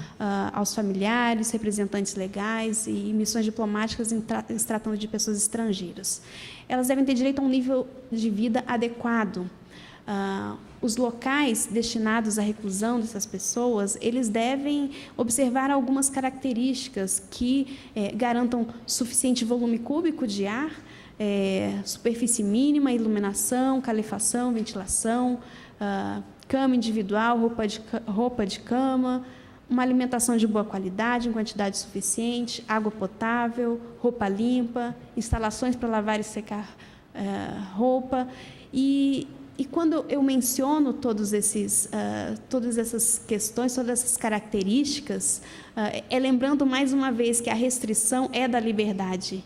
[SPEAKER 12] aos familiares, representantes legais e missões diplomáticas em se tratando de pessoas estrangeiras. Elas devem ter direito a um nível de vida adequado. Os locais destinados à reclusão dessas pessoas, eles devem observar algumas características que garantam suficiente volume cúbico de ar, superfície mínima, iluminação, calefação, ventilação, cama individual, roupa de cama, uma alimentação de boa qualidade, em quantidade suficiente, água potável, roupa limpa, instalações para lavar e secar roupa. E quando eu menciono todas essas questões, todas essas características, é lembrando mais uma vez que a restrição é da liberdade,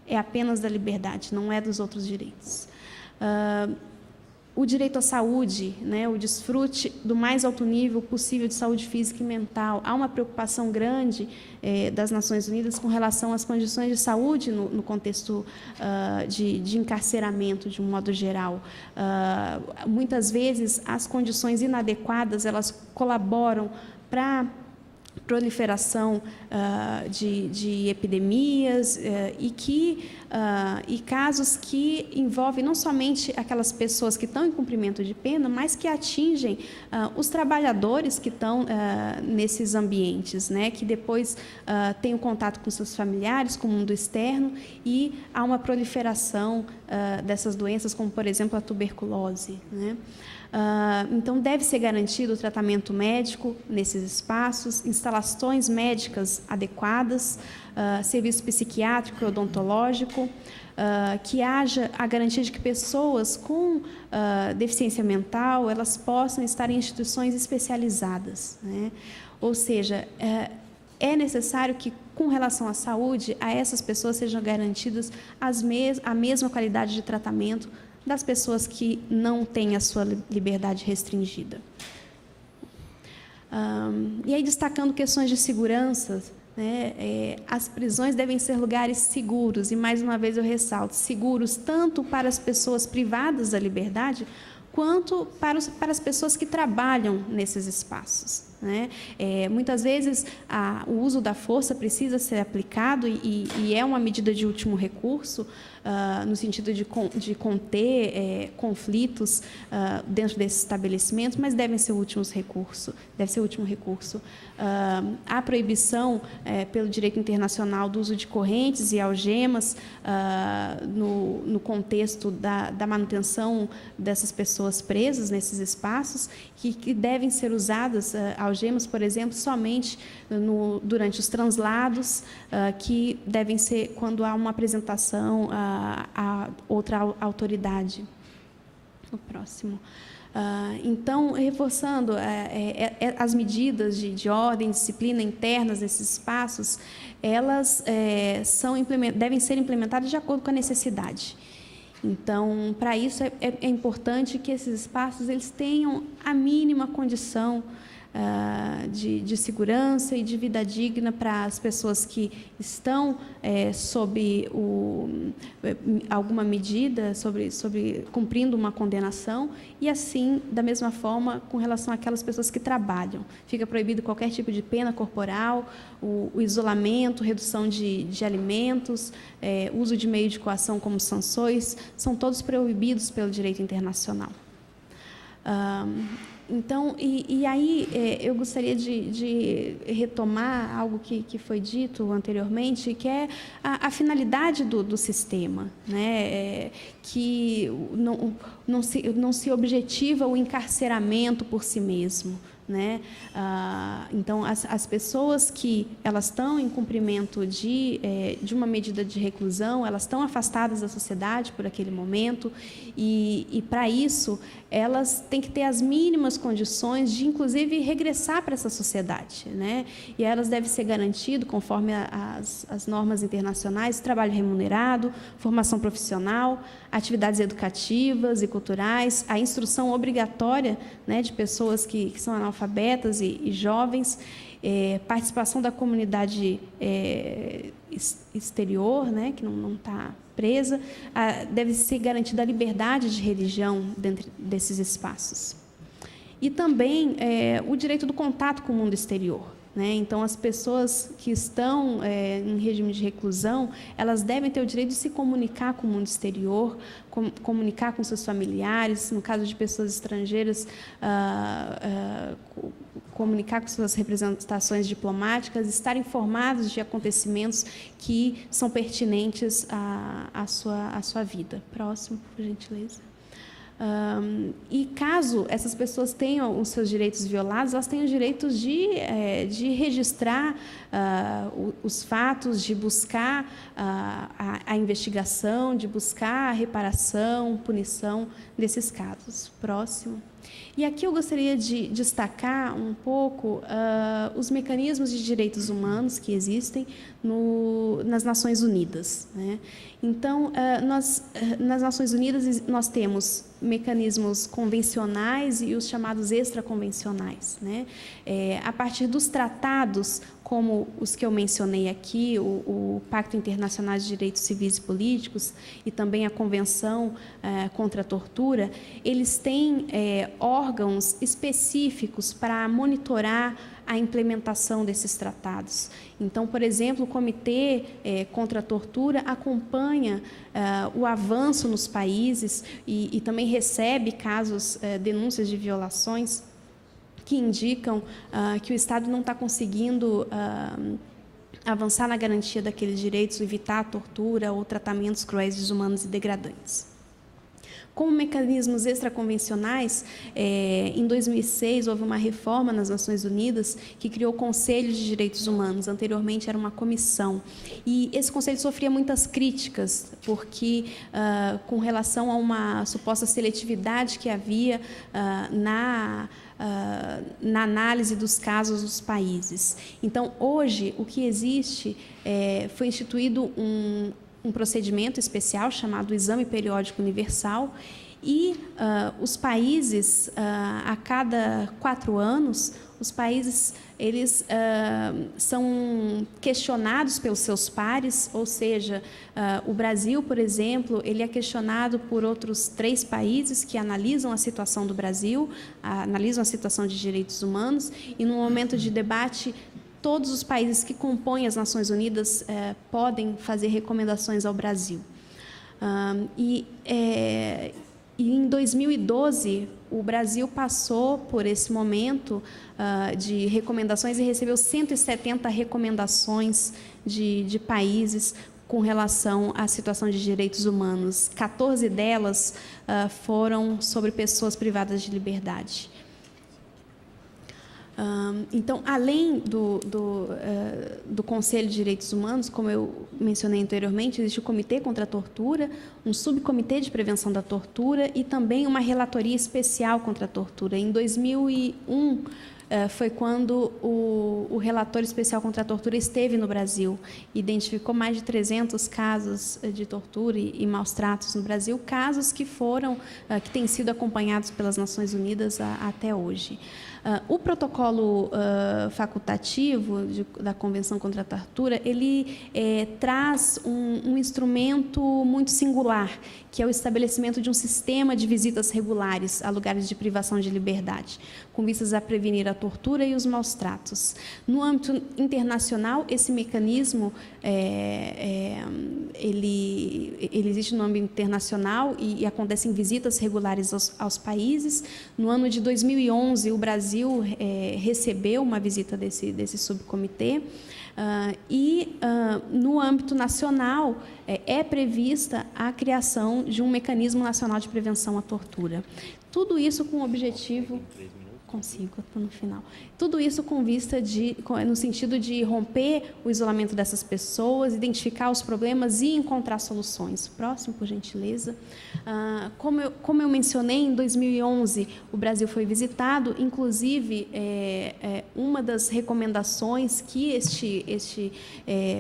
[SPEAKER 12] é apenas da liberdade, não é dos outros direitos. O direito à saúde, né, o desfrute do mais alto nível possível de saúde física e mental. Há uma preocupação grande das Nações Unidas com relação às condições de saúde no contexto de encarceramento, de um modo geral. Muitas vezes, as condições inadequadas, elas colaboram para proliferação de epidemias e casos que envolvem não somente aquelas pessoas que estão em cumprimento de pena, mas que atingem os trabalhadores que estão nesses ambientes, né, que depois têm o contato com seus familiares, com o mundo externo, e há uma proliferação dessas doenças, como, por exemplo, a tuberculose, né? Então, deve ser garantido o tratamento médico nesses espaços, instalações médicas adequadas, serviço psiquiátrico e odontológico, que haja a garantia de que pessoas com deficiência mental elas possam estar em instituições especializadas, né? Ou seja, é necessário que, com relação à saúde, a essas pessoas sejam garantidas a mesma qualidade de tratamento das pessoas que não têm a sua liberdade restringida. E aí, destacando questões de segurança, né, as prisões devem ser lugares seguros, e mais uma vez eu ressalto, seguros tanto para as pessoas privadas da liberdade, quanto para as pessoas que trabalham nesses espaços, né? Muitas vezes o uso da força precisa ser aplicado e é uma medida de último recurso, no sentido de conter conflitos dentro desses estabelecimentos, mas deve ser o último recurso. Há proibição pelo direito internacional do uso de correntes e algemas no contexto da manutenção dessas pessoas presas nesses espaços, que devem ser usadas, algemas, por exemplo, somente durante os translados, que devem ser quando há uma apresentação a outra autoridade. O próximo. Então, reforçando as medidas de ordem e disciplina internas desses espaços, elas devem ser implementadas de acordo com a necessidade. Então, para isso, é importante que esses espaços eles tenham a mínima condição de segurança e de vida digna para as pessoas que estão sob alguma medida, cumprindo uma condenação, e assim, da mesma forma, com relação àquelas pessoas que trabalham. Fica proibido qualquer tipo de pena corporal, o isolamento, redução de alimentos, uso de meio de coação como sanções, são todos proibidos pelo direito internacional. Então, e aí eu gostaria de retomar algo que foi dito anteriormente, que é a finalidade do sistema, né? Que não se objetiva o encarceramento por si mesmo, né? Então, as pessoas que elas estão em cumprimento de uma medida de reclusão, elas estão afastadas da sociedade por aquele momento, e para isso, elas têm que ter as mínimas condições de, inclusive, regressar para essa sociedade, né? E elas devem ser garantidas, conforme as normas internacionais, trabalho remunerado, formação profissional, atividades educativas e culturais, a instrução obrigatória, né, de pessoas que são analfabetas e jovens, participação da comunidade exterior, né, que não está presa, deve ser garantida a liberdade de religião dentro desses espaços. E também o direito do contato com o mundo exterior, né? Então, as pessoas que estão em regime de reclusão, elas devem ter o direito de se comunicar com o mundo exterior, comunicar com seus familiares, no caso de pessoas estrangeiras, comunicar com suas representações diplomáticas, estar informados de acontecimentos que são pertinentes à sua vida. Próximo, por gentileza. E caso essas pessoas tenham os seus direitos violados, elas têm os direitos de registrar os fatos, de buscar a investigação, de buscar a reparação, punição desses casos. Próximo. E aqui eu gostaria de destacar um pouco os mecanismos de direitos humanos que existem nas Nações Unidas, né? Então, nas Nações Unidas, nós temos mecanismos convencionais e os chamados extraconvencionais, né? A partir dos tratados, como os que eu mencionei aqui, o Pacto Internacional de Direitos Civis e Políticos e também a Convenção contra a Tortura, eles têm órgãos específicos para monitorar a implementação desses tratados. Então, por exemplo, o Comitê contra a Tortura acompanha o avanço nos países e também recebe casos, denúncias de violações que indicam que o Estado não está conseguindo avançar na garantia daqueles direitos, evitar a tortura ou tratamentos cruéis, desumanos e degradantes. Como mecanismos extraconvencionais, em 2006 houve uma reforma nas Nações Unidas que criou o Conselho de Direitos Humanos. Anteriormente era uma comissão. E esse conselho sofria muitas críticas, porque com relação a uma suposta seletividade que havia na análise dos casos dos países. Então, hoje, o que existe foi instituído um procedimento especial chamado Exame Periódico Universal e os países, a cada 4 anos, os países eles são questionados pelos seus pares, ou seja, o Brasil, por exemplo, ele é questionado por outros 3 países que analisam a situação do Brasil, analisam a situação de direitos humanos, e no momento de debate todos os países que compõem as Nações Unidas podem fazer recomendações ao Brasil. E em 2012, o Brasil passou por esse momento de recomendações e recebeu 170 recomendações de países com relação à situação de direitos humanos. 14 delas foram sobre pessoas privadas de liberdade. Então, além do Conselho de Direitos Humanos, como eu mencionei anteriormente, existe o Comitê contra a Tortura, um subcomitê de prevenção da tortura e também uma relatoria especial contra a tortura. Em 2001, foi quando o relator especial contra a tortura esteve no Brasil, identificou mais de 300 casos de tortura e maus tratos no Brasil, casos que têm sido acompanhados pelas Nações Unidas até hoje. O protocolo facultativo da Convenção contra a Tortura, ele traz um instrumento muito singular, que é o estabelecimento de um sistema de visitas regulares a lugares de privação de liberdade, com vistas a prevenir a tortura e os maus tratos. No âmbito internacional, esse mecanismo ele existe no âmbito internacional e acontecem visitas regulares aos países. No ano de 2011, o Brasil recebeu uma visita desse subcomitê. No âmbito nacional, é prevista a criação de um mecanismo nacional de prevenção à tortura. Tudo isso com o objetivo... Consigo, estou no final. Tudo isso no sentido de romper o isolamento dessas pessoas, identificar os problemas e encontrar soluções. Próximo, por gentileza. Como eu mencionei, em 2011, o Brasil foi visitado, inclusive, uma das recomendações que este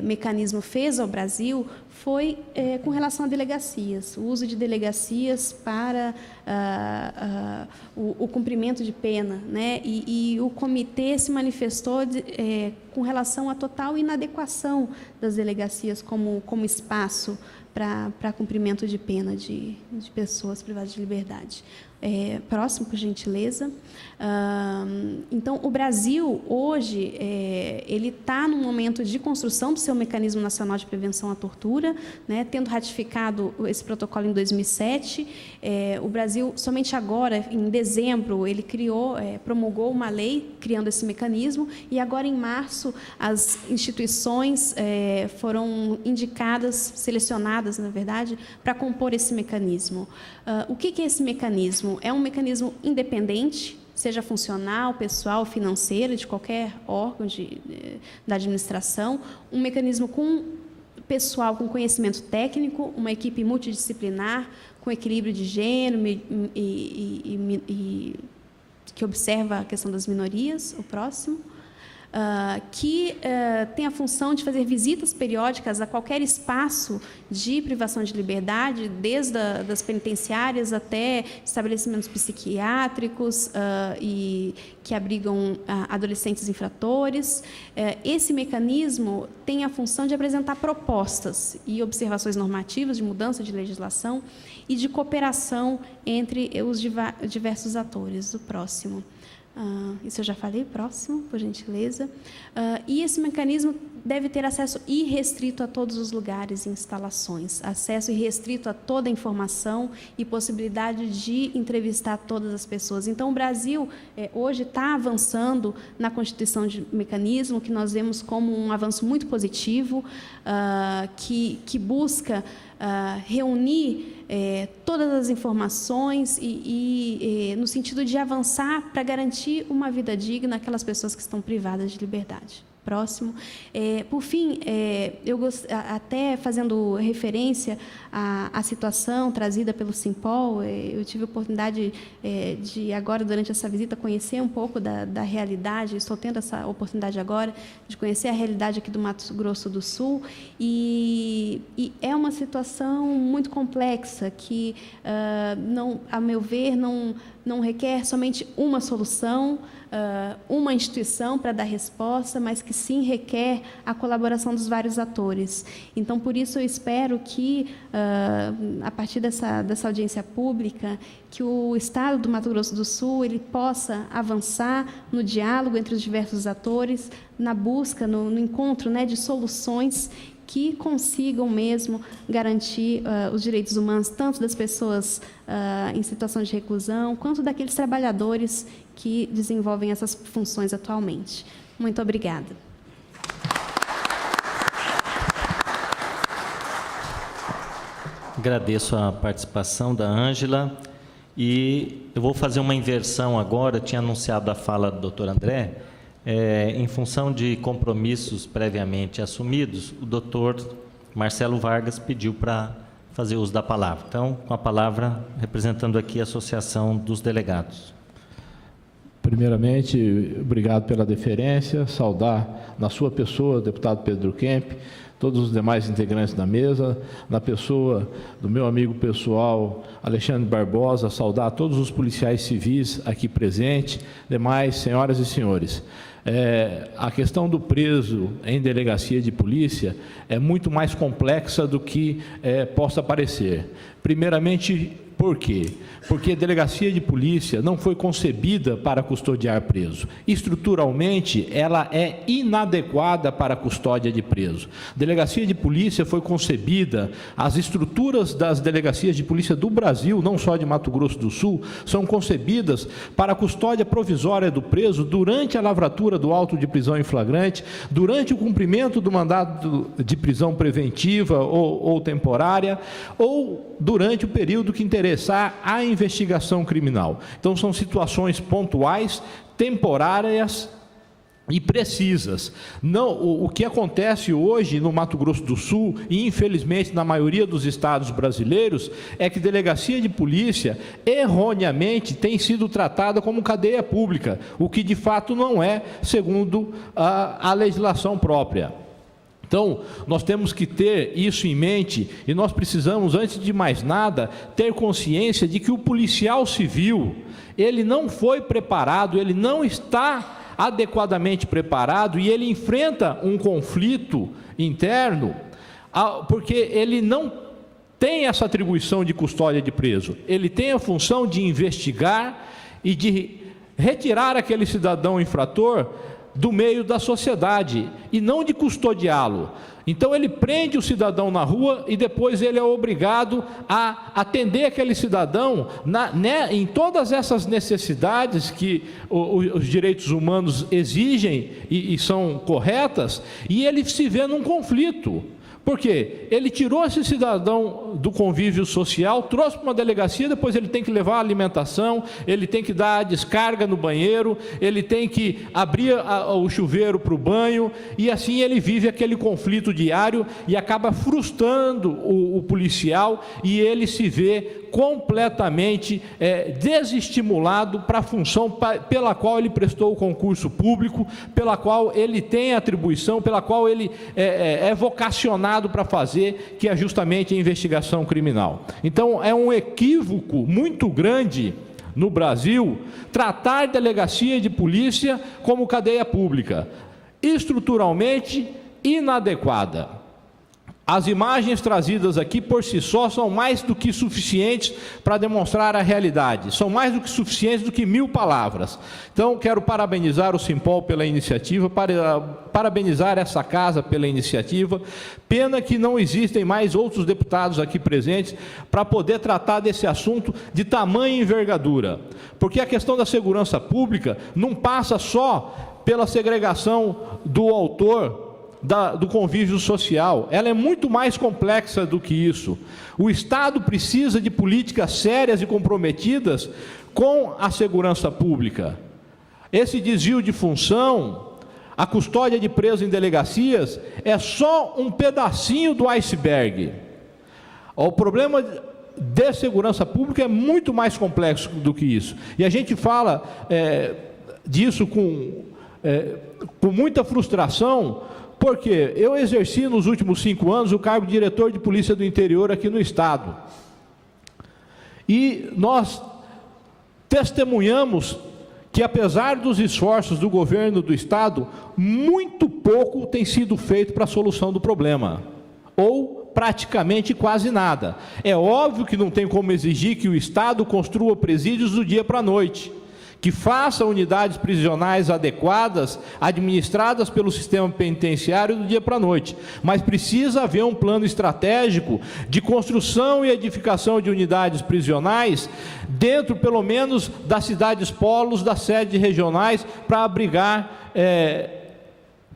[SPEAKER 12] mecanismo fez ao Brasil foi com relação a delegacias, o uso de delegacias para o cumprimento de pena, né? E o comitê se manifestou com relação à total inadequação das delegacias como espaço para cumprimento de pena de pessoas privadas de liberdade. Próximo, por gentileza. Então, o Brasil, hoje, ele está num momento de construção do seu Mecanismo Nacional de Prevenção à Tortura, né, tendo ratificado esse protocolo em 2007. O Brasil, somente agora, em dezembro, ele promulgou uma lei criando esse mecanismo, e agora, em março, as instituições foram indicadas, selecionadas, na verdade, para compor esse mecanismo. O que é esse mecanismo? É um mecanismo independente, seja funcional, pessoal, financeiro, de qualquer órgão da administração, um mecanismo com pessoal com conhecimento técnico, uma equipe multidisciplinar, com equilíbrio de gênero e que observa a questão das minorias, o próximo, que tem a função de fazer visitas periódicas a qualquer espaço de privação de liberdade, desde das penitenciárias até estabelecimentos psiquiátricos e que abrigam adolescentes infratores. Esse mecanismo tem a função de apresentar propostas e observações normativas de mudança de legislação e de cooperação entre os diversos atores. O próximo. Isso eu já falei, próximo, por gentileza. E esse mecanismo deve ter acesso irrestrito a todos os lugares e instalações, acesso irrestrito a toda a informação e possibilidade de entrevistar todas as pessoas. Então, o Brasil, hoje, está avançando na constituição de mecanismo, que nós vemos como um avanço muito positivo, que busca reunir todas as informações e no sentido de avançar para garantir uma vida digna àquelas pessoas que estão privadas de liberdade. Próximo. Por fim, até fazendo referência à situação trazida pelo Simpol, eu tive a oportunidade de, agora, durante essa visita, conhecer um pouco da realidade, estou tendo essa oportunidade agora de conhecer a realidade aqui do Mato Grosso do Sul, e é uma situação muito complexa, que, a meu ver, não requer somente uma solução, uma instituição para dar resposta, mas que sim requer a colaboração dos vários atores. Então, por isso, eu espero que, a partir dessa audiência pública, que o Estado do Mato Grosso do Sul ele possa avançar no diálogo entre os diversos atores, na busca, no encontro, né, de soluções que consigam mesmo garantir os direitos humanos, tanto das pessoas em situação de reclusão, quanto daqueles trabalhadores que desenvolvem essas funções atualmente. Muito obrigada.
[SPEAKER 2] Agradeço a participação da Ângela, e eu vou fazer uma inversão agora. Eu tinha anunciado a fala do doutor André. Em função de compromissos previamente assumidos, o doutor Marcelo Vargas pediu para fazer uso da palavra. Então, com a palavra, representando aqui a Associação dos Delegados.
[SPEAKER 13] Primeiramente, obrigado pela deferência, saudar na sua pessoa, deputado Pedro Kemp, todos os demais integrantes da mesa, na pessoa do meu amigo pessoal Alexandre Barbosa, saudar todos os policiais civis aqui presentes, demais senhoras e senhores. A questão do preso em delegacia de polícia é muito mais complexa do que possa parecer. Primeiramente, por quê? Porque a delegacia de polícia não foi concebida para custodiar preso. Estruturalmente, ela é inadequada para a custódia de preso. Delegacia de polícia foi concebida, as estruturas das delegacias de polícia do Brasil, não só de Mato Grosso do Sul, são concebidas para a custódia provisória do preso durante a lavratura do auto de prisão em flagrante, durante o cumprimento do mandado de prisão preventiva ou temporária, ou durante o período que interessar a investigação criminal. Então, são situações pontuais, temporárias e precisas. O que acontece hoje no Mato Grosso do Sul, e infelizmente na maioria dos estados brasileiros, é que delegacia de polícia, erroneamente, tem sido tratada como cadeia pública, o que de fato não é, segundo a legislação própria. Então, nós temos que ter isso em mente, e nós precisamos, antes de mais nada, ter consciência de que o policial civil, ele não foi preparado, ele não está adequadamente preparado, e ele enfrenta um conflito interno, porque ele não tem essa atribuição de custódia de preso. Ele tem a função de investigar e de retirar aquele cidadão infrator do meio da sociedade e não de custodiá-lo. Então ele prende o cidadão na rua e depois ele é obrigado a atender aquele cidadão em todas essas necessidades que os direitos humanos exigem e são corretas, e ele se vê num conflito. Por quê? Ele tirou esse cidadão do convívio social, trouxe para uma delegacia, depois ele tem que levar a alimentação, ele tem que dar a descarga no banheiro, ele tem que abrir o chuveiro para o banho, e assim ele vive aquele conflito diário e acaba frustrando o policial, e ele se vê completamente desestimulado para a função pela qual ele prestou o concurso público, pela qual ele tem atribuição, pela qual ele é vocacionado para fazer, que é justamente a investigação criminal. Então, é um equívoco muito grande no Brasil tratar delegacia de polícia como cadeia pública, estruturalmente inadequada. As imagens trazidas aqui por si só são mais do que suficientes para demonstrar a realidade, são mais do que suficientes do que 1000 palavras. Então, quero parabenizar o Simpol pela iniciativa, parabenizar essa casa pela iniciativa. Pena que não existem mais outros deputados aqui presentes para poder tratar desse assunto de tamanha envergadura, porque a questão da segurança pública não passa só pela segregação do autor do convívio social, ela é muito mais complexa do que isso. O Estado precisa de políticas sérias e comprometidas com a segurança pública. Esse desvio de função, a custódia de presos em delegacias, é só um pedacinho do iceberg. O problema de segurança pública é muito mais complexo do que isso. E a gente fala disso com muita frustração, porque eu exerci nos últimos 5 anos o cargo de diretor de polícia do interior aqui no Estado. E nós testemunhamos que, apesar dos esforços do governo do Estado, muito pouco tem sido feito para a solução do problema, ou praticamente quase nada. É óbvio que não tem como exigir que o Estado construa presídios do dia para a noite, que faça unidades prisionais adequadas, administradas pelo sistema penitenciário do dia para a noite. Mas precisa haver um plano estratégico de construção e edificação de unidades prisionais dentro, pelo menos, das cidades polos, das sedes regionais, para abrigar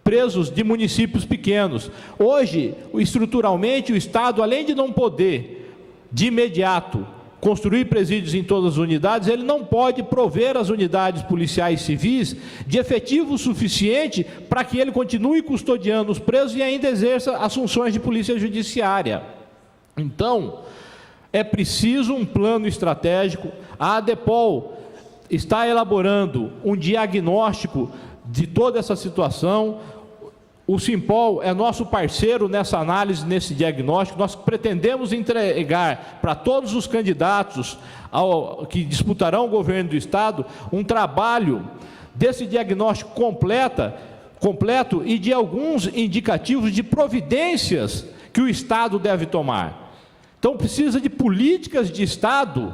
[SPEAKER 13] presos de municípios pequenos. Hoje, estruturalmente, o Estado, além de não poder, de imediato, construir presídios em todas as unidades, ele não pode prover as unidades policiais civis de efetivo suficiente para que ele continue custodiando os presos e ainda exerça as funções de polícia judiciária. Então, é preciso um plano estratégico. A ADEPOL está elaborando um diagnóstico de toda essa situação. O Simpol é nosso parceiro nessa análise, nesse diagnóstico. Nós pretendemos entregar para todos os candidatos que disputarão o governo do Estado um trabalho desse diagnóstico completo e de alguns indicativos de providências que o Estado deve tomar. Então, precisa de políticas de Estado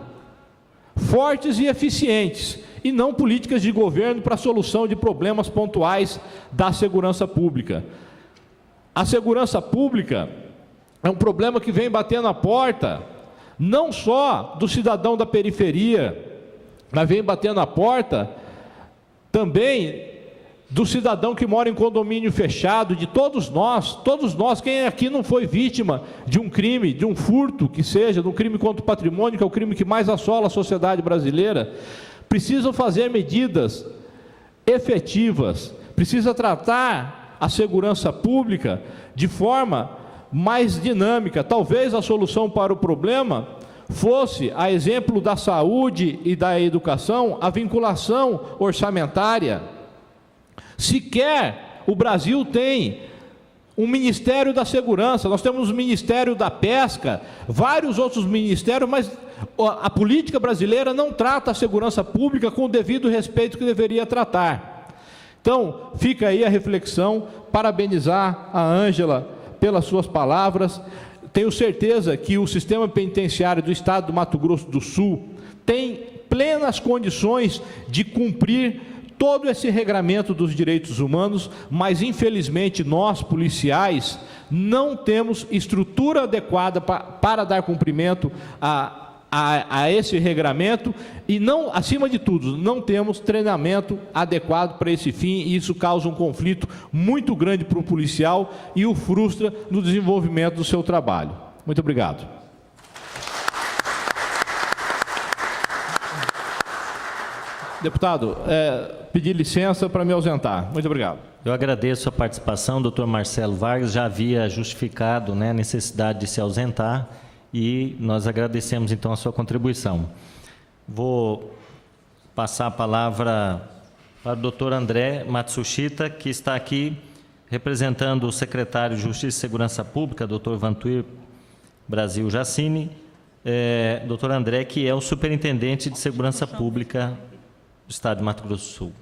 [SPEAKER 13] fortes e eficientes, e não políticas de governo para a solução de problemas pontuais da segurança pública. A segurança pública é um problema que vem batendo a porta, não só do cidadão da periferia, mas vem batendo a porta também do cidadão que mora em condomínio fechado, de todos nós, quem aqui não foi vítima de um crime, de um furto que seja, de um crime contra o patrimônio, que é o crime que mais assola a sociedade brasileira, precisam fazer medidas efetivas, precisa tratar a segurança pública de forma mais dinâmica. Talvez a solução para o problema fosse, a exemplo da saúde e da educação, a vinculação orçamentária. Sequer o Brasil tem um Ministério da Segurança, nós temos o Ministério da Pesca, vários outros ministérios, mas a política brasileira não trata a segurança pública com o devido respeito que deveria tratar. Então, fica aí a reflexão, parabenizar a Ângela pelas suas palavras. tenho certeza que o sistema penitenciário do Estado do Mato Grosso do Sul tem plenas condições de cumprir todo esse regramento dos direitos humanos, mas infelizmente nós, policiais, não temos estrutura adequada para dar cumprimento a esse regramento e, não, acima de tudo, não temos treinamento adequado para esse fim, e isso causa um conflito muito grande para o policial e o frustra no desenvolvimento do seu trabalho. Muito obrigado. Deputado, pedir licença para me ausentar. Muito obrigado.
[SPEAKER 2] Eu agradeço a participação. Doutor Marcelo Vargas já havia justificado, né, a necessidade de se ausentar, e nós agradecemos, então, a sua contribuição. Vou passar a palavra para o doutor André Matsushita, que está aqui representando o secretário de Justiça e Segurança Pública, doutor Vantuir Brasil Jacini. Doutor André, que é o superintendente de Segurança Pública do Estado de Mato Grosso do Sul.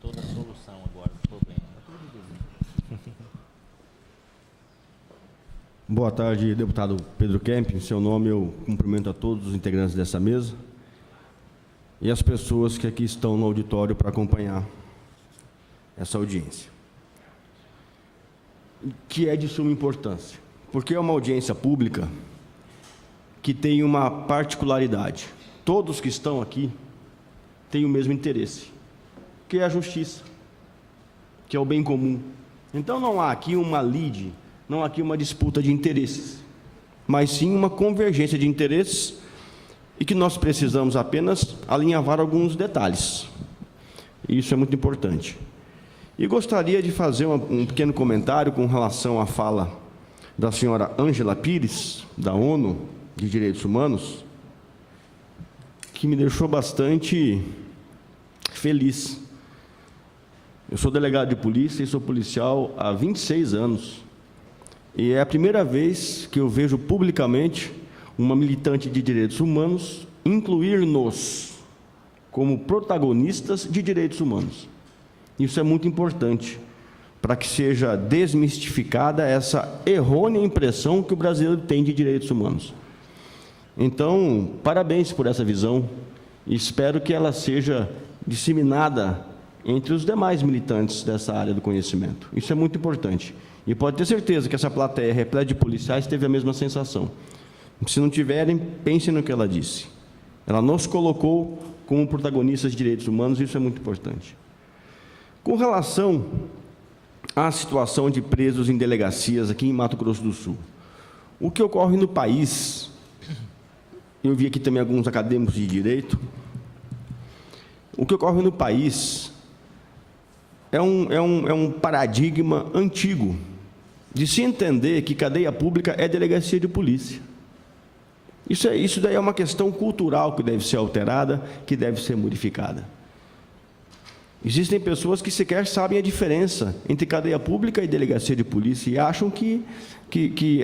[SPEAKER 2] Toda a solução agora do problema.
[SPEAKER 14] Boa tarde, deputado Pedro Kemp. Em seu nome, eu cumprimento a todos os integrantes dessa mesa e as pessoas que aqui estão no auditório para acompanhar essa audiência, que é de suma importância, porque é uma audiência pública que tem uma particularidade. Todos que estão aqui têm o mesmo interesse, que é a justiça, que é o bem comum. Então não há aqui uma lide, não há aqui uma disputa de interesses, mas sim uma convergência de interesses, e que nós precisamos apenas alinhavar alguns detalhes. Isso é muito importante. E gostaria de fazer um pequeno comentário com relação à fala da senhora Ângela Pires, da ONU de Direitos Humanos, que me deixou bastante feliz. Eu sou delegado de polícia e sou policial há 26 anos. E é a primeira vez que eu vejo publicamente uma militante de direitos humanos incluir-nos como protagonistas de direitos humanos. Isso é muito importante para que seja desmistificada essa errônea impressão que o brasileiro tem de direitos humanos. Então, parabéns por essa visão e espero que ela seja disseminada entre os demais militantes dessa área do conhecimento. Isso é muito importante. E pode ter certeza que essa plateia repleta de policiais teve a mesma sensação. Se não tiverem, pensem no que ela disse. Ela nos colocou como protagonistas de direitos humanos, e isso é muito importante. Com relação à situação de presos em delegacias aqui em Mato Grosso do Sul, o que ocorre no país, eu vi aqui também alguns acadêmicos de direito, o que ocorre no país é um paradigma antigo de se entender que cadeia pública é delegacia de polícia. Isso daí é uma questão cultural que deve ser alterada, que deve ser modificada. Existem pessoas que sequer sabem a diferença entre cadeia pública e delegacia de polícia e acham que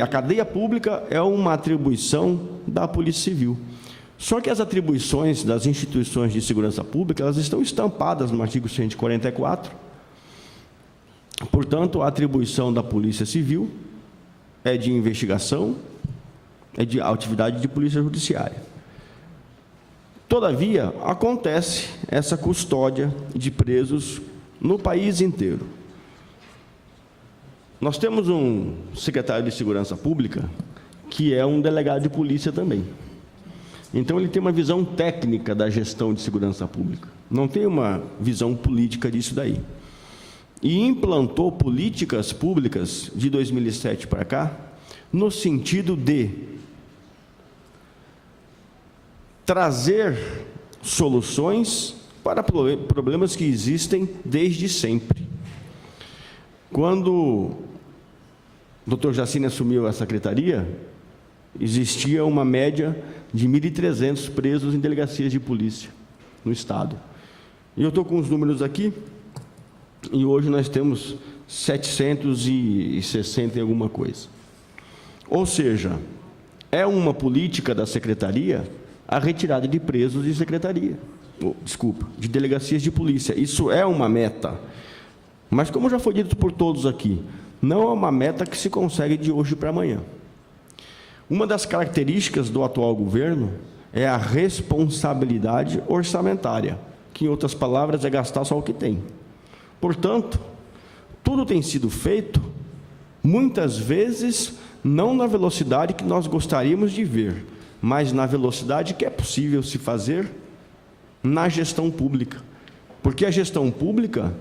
[SPEAKER 14] a cadeia pública é uma atribuição da Polícia Civil. Só que as atribuições das instituições de segurança pública, elas estão estampadas no artigo 144. Portanto, a atribuição da Polícia Civil é de investigação, é de atividade de polícia judiciária. Todavia, acontece essa custódia de presos no país inteiro. Nós temos um secretário de Segurança Pública que é um delegado de polícia também. Então, ele tem uma visão técnica da gestão de segurança pública, não tem uma visão política disso daí. E implantou políticas públicas de 2007 para cá, no sentido de trazer soluções para problemas que existem desde sempre. Quando o doutor Jacini assumiu a secretaria, existia uma média de 1.300 presos em delegacias de polícia no Estado. E eu estou com os números aqui, e hoje nós temos 760 e alguma coisa. Ou seja, é uma política da secretaria a retirada de presos de secretaria, de delegacias de polícia. Isso é uma meta. Mas, como já foi dito por todos aqui, não é uma meta que se consegue de hoje para amanhã. Uma das características do atual governo é a responsabilidade orçamentária, que, em outras palavras, é gastar só o que tem. Portanto, tudo tem sido feito, muitas vezes, não na velocidade que nós gostaríamos de ver, mas na velocidade que é possível se fazer na gestão pública. Porque a gestão pública,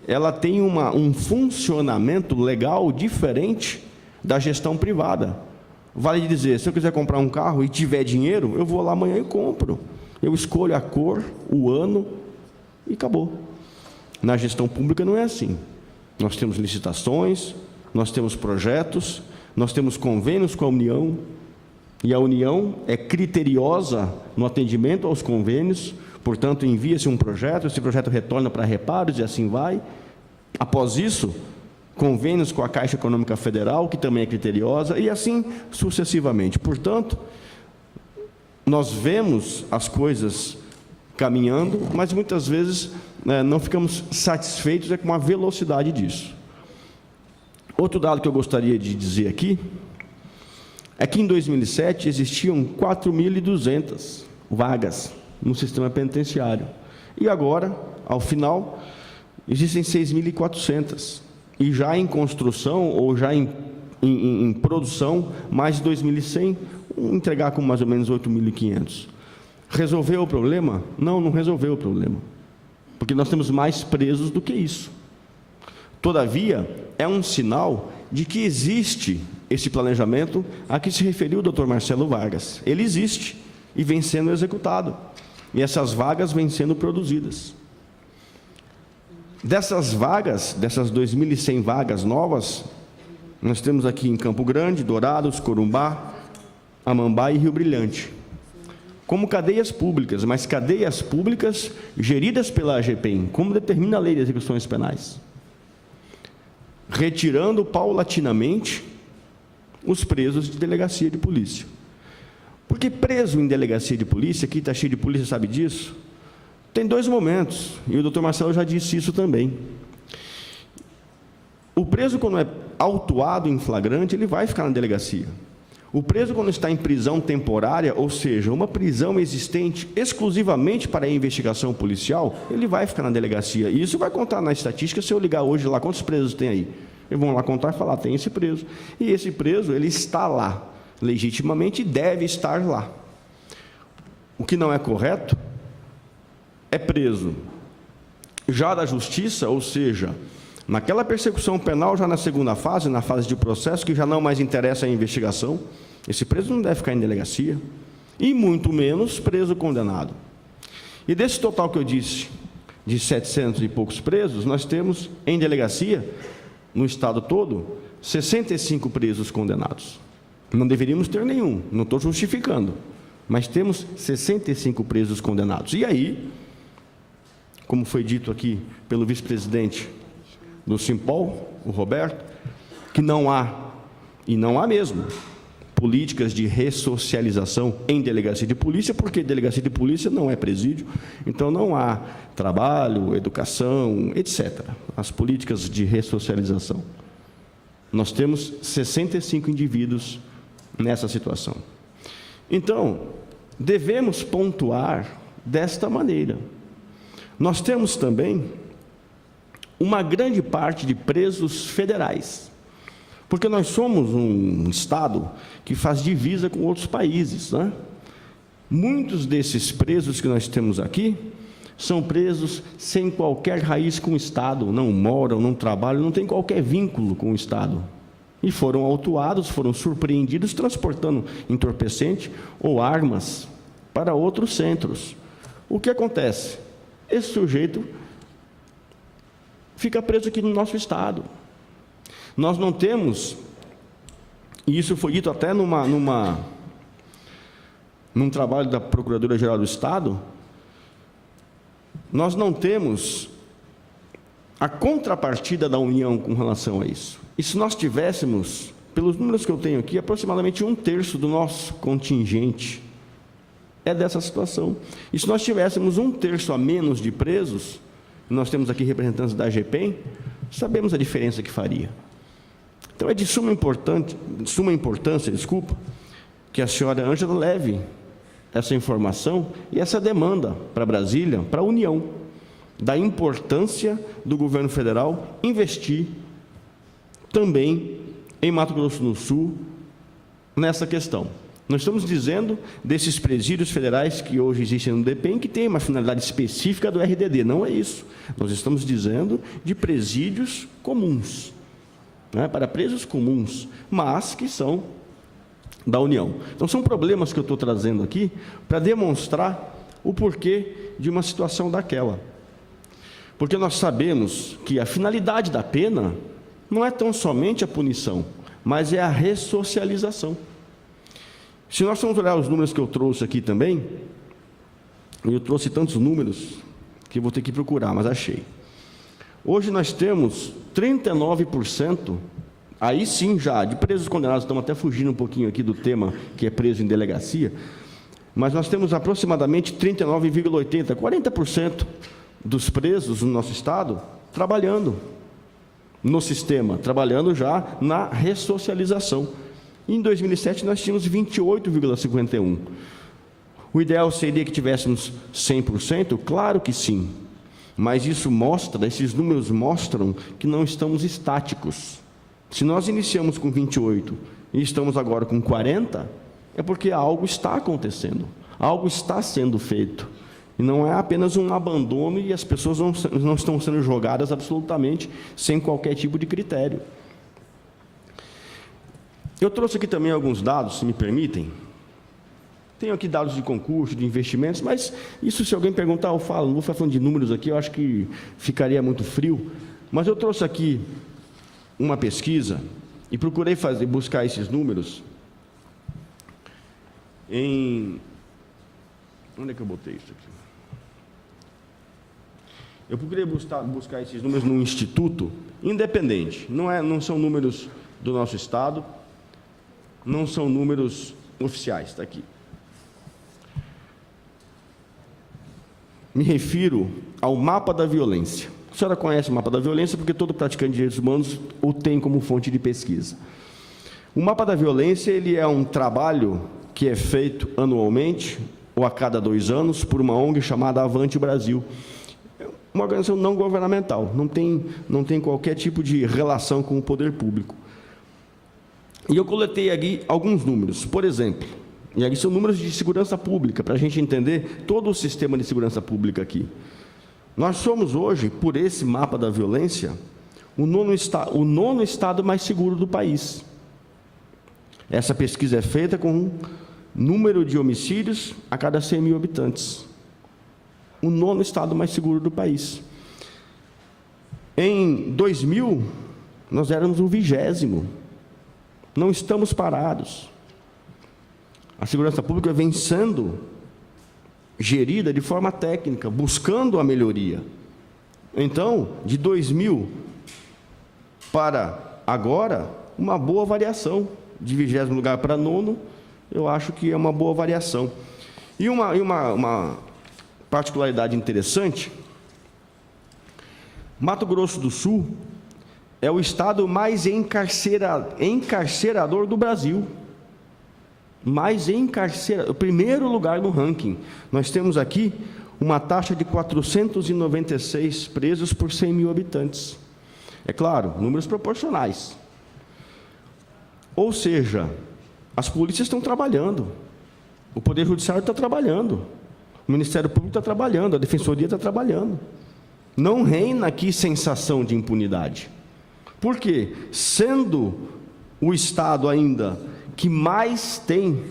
[SPEAKER 14] ela tem um funcionamento legal diferente da gestão privada. Vale dizer, se eu quiser comprar um carro e tiver dinheiro, eu vou lá amanhã e compro. Eu escolho a cor, o ano e acabou. Na gestão pública não é assim. Nós temos licitações, nós temos projetos, nós temos convênios com a União, e a União é criteriosa no atendimento aos convênios. Portanto, envia-se um projeto, esse projeto retorna para reparos e assim vai. Após isso, convênios com a Caixa Econômica Federal, que também é criteriosa, e assim sucessivamente. Portanto, nós vemos as coisas caminhando, mas muitas vezes não ficamos satisfeitos com a velocidade disso. Outro dado que eu gostaria de dizer aqui é que em 2007 existiam 4.200 vagas no sistema penitenciário. E agora, ao final, existem 6.400. E já em construção, ou já em produção, mais de 2.100, entregar com mais ou menos 8.500. Resolveu o problema? Não, não resolveu o problema. Porque nós temos mais presos do que isso. Todavia, é um sinal de que existe esse planejamento a que se referiu o Dr. Marcelo Vargas. Ele existe e vem sendo executado. E essas vagas vêm sendo produzidas. Dessas vagas, dessas 2.100 vagas novas, nós temos aqui em Campo Grande, Dourados, Corumbá, Amambá e Rio Brilhante, como cadeias públicas, mas cadeias públicas geridas pela AGPEM, como determina a Lei de Execuções Penais, retirando paulatinamente os presos de delegacia de polícia. Porque preso em delegacia de polícia, aqui está cheio de polícia, sabe disso, tem dois momentos, e o doutor Marcelo já disse isso também. O preso, quando é autuado em flagrante, ele vai ficar na delegacia. O preso, quando está em prisão temporária, ou seja, uma prisão existente exclusivamente para a investigação policial, ele vai ficar na delegacia. E isso vai contar na estatística, se eu ligar hoje lá, quantos presos tem aí? Eles vão lá contar e falar, tem esse preso. E esse preso, ele está lá, legitimamente, e deve estar lá. O que não é correto é preso já da justiça, ou seja, naquela persecução penal, já na segunda fase, na fase de processo, que já não mais interessa a investigação, esse preso não deve ficar em delegacia, e muito menos preso condenado. E desse total que eu disse, de 700 e poucos presos, nós temos em delegacia, no estado todo, 65 presos condenados. Não deveríamos ter nenhum, não estou justificando, mas temos 65 presos condenados. E aí, como foi dito aqui pelo vice-presidente do Simpol, o Roberto, que não há, e não há mesmo, políticas de ressocialização em delegacia de polícia, porque delegacia de polícia não é presídio, então não há trabalho, educação, etc. As políticas de ressocialização. Nós temos 65 indivíduos nessa situação. Então, devemos pontuar desta maneira. Nós temos também uma grande parte de presos federais, porque nós somos um estado que faz divisa com outros países, né? Muitos desses presos que nós temos aqui são presos sem qualquer raiz com o Estado, não moram, não trabalham, não têm qualquer vínculo com o Estado. E foram autuados, foram surpreendidos transportando entorpecente ou armas para outros centros. O que acontece? Esse sujeito fica preso aqui no nosso estado. Nós não temos, e isso foi dito até num trabalho da Procuradoria-Geral do Estado, nós não temos a contrapartida da União com relação a isso. E se nós tivéssemos, pelos números que eu tenho aqui, aproximadamente 1/3 do nosso contingente é dessa situação. E se nós tivéssemos 1/3 a menos de presos, nós temos aqui representantes da AGPEM, Sabemos a diferença que faria. Então, é de suma importância, que a senhora Ângela leve essa informação e essa demanda para Brasília, para a União, da importância do governo federal investir também em Mato Grosso do Sul nessa questão. Nós estamos dizendo desses presídios federais que hoje existem no DEPEN, que tem uma finalidade específica do RDD, não é isso. Nós estamos dizendo de presídios comuns, né, para presos comuns, mas que são da União. Então, são problemas que eu estou trazendo aqui para demonstrar o porquê de uma situação daquela. Porque nós sabemos que a finalidade da pena não é tão somente a punição, mas é a ressocialização. Se nós formos olhar os números que eu trouxe aqui também, eu trouxe tantos números que eu vou ter que procurar, mas achei. Hoje nós temos 39%, aí sim já, de presos condenados, estamos até fugindo um pouquinho aqui do tema que é preso em delegacia, mas nós temos aproximadamente 39,80%, 40% dos presos no nosso estado trabalhando no sistema, trabalhando já na ressocialização. Em 2007, nós tínhamos 28,51%. O ideal seria que tivéssemos 100%? Claro que sim. Mas isso mostra, esses números mostram que não estamos estáticos. Se nós iniciamos com 28% e estamos agora com 40%, é porque algo está acontecendo, algo está sendo feito. E não é apenas um abandono e as pessoas não estão sendo jogadas absolutamente sem qualquer tipo de critério. Eu trouxe aqui também alguns dados, se me permitem. Tenho aqui dados de concurso, de investimentos, mas isso, se alguém perguntar, eu falo. Não vou ficar falando de números aqui, eu acho que ficaria muito frio. Mas eu trouxe aqui uma pesquisa e procurei buscar esses números em... Onde é que eu botei isso aqui? Eu procurei buscar esses números num instituto independente. Não são números do nosso estado, não são números oficiais, está aqui. Me refiro ao mapa da violência. A senhora conhece o mapa da violência porque todo praticante de direitos humanos o tem como fonte de pesquisa. O mapa da violência ele é um trabalho que é feito anualmente ou a cada 2 anos por uma ONG chamada Avante Brasil. Uma organização não governamental, não tem qualquer tipo de relação com o poder público. E eu coletei aqui alguns números, por exemplo, e aqui são números de segurança pública, para a gente entender todo o sistema de segurança pública aqui. Nós somos hoje, por esse mapa da violência, o nono estado mais seguro do país. Essa pesquisa é feita com número de homicídios a cada 100 mil habitantes. O nono estado mais seguro do país. Em 2000, nós éramos o 20º. Não estamos parados. A segurança pública vem sendo gerida de forma técnica, buscando a melhoria. Então, de 2000 para agora, uma boa variação. De 20º lugar para 9º, eu acho que é uma boa variação. E uma particularidade interessante, Mato Grosso do Sul é o estado mais encarcerador do Brasil. O primeiro lugar no ranking. Nós temos aqui uma taxa de 496 presos por 100 mil habitantes. É claro, números proporcionais. Ou seja, as polícias estão trabalhando, o Poder Judiciário está trabalhando, o Ministério Público está trabalhando, a Defensoria está trabalhando. Não reina aqui sensação de impunidade. Por quê? Sendo o estado ainda que mais tem,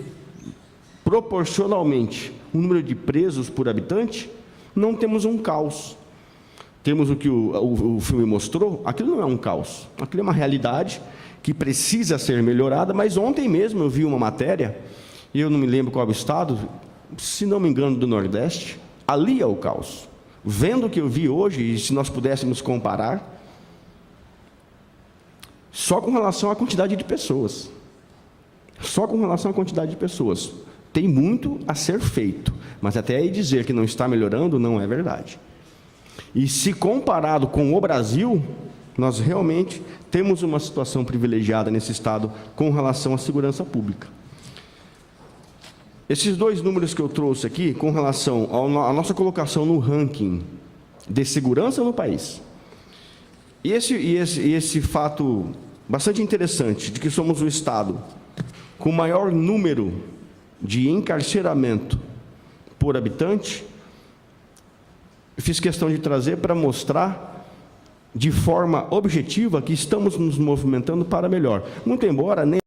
[SPEAKER 14] proporcionalmente, um número de presos por habitante, não temos um caos. Temos o que o filme mostrou, aquilo não é um caos, aquilo é uma realidade que precisa ser melhorada, mas ontem mesmo eu vi uma matéria, e eu não me lembro qual é o estado, se não me engano do Nordeste, ali é o caos. Vendo o que eu vi hoje, e se nós pudéssemos comparar, só com relação à quantidade de pessoas. Só com relação à quantidade de pessoas. Tem muito a ser feito, mas até aí dizer que não está melhorando, não é verdade. E se comparado com o Brasil, Nós realmente temos uma situação privilegiada nesse Estado com relação à segurança pública. Esses dois números que eu trouxe aqui, com relação à nossa colocação no ranking de segurança no país, e esse fato bastante interessante de que somos o Estado com o maior número de encarceramento por habitante, eu fiz questão de trazer para mostrar de forma objetiva que estamos nos movimentando para melhor. Muito embora nem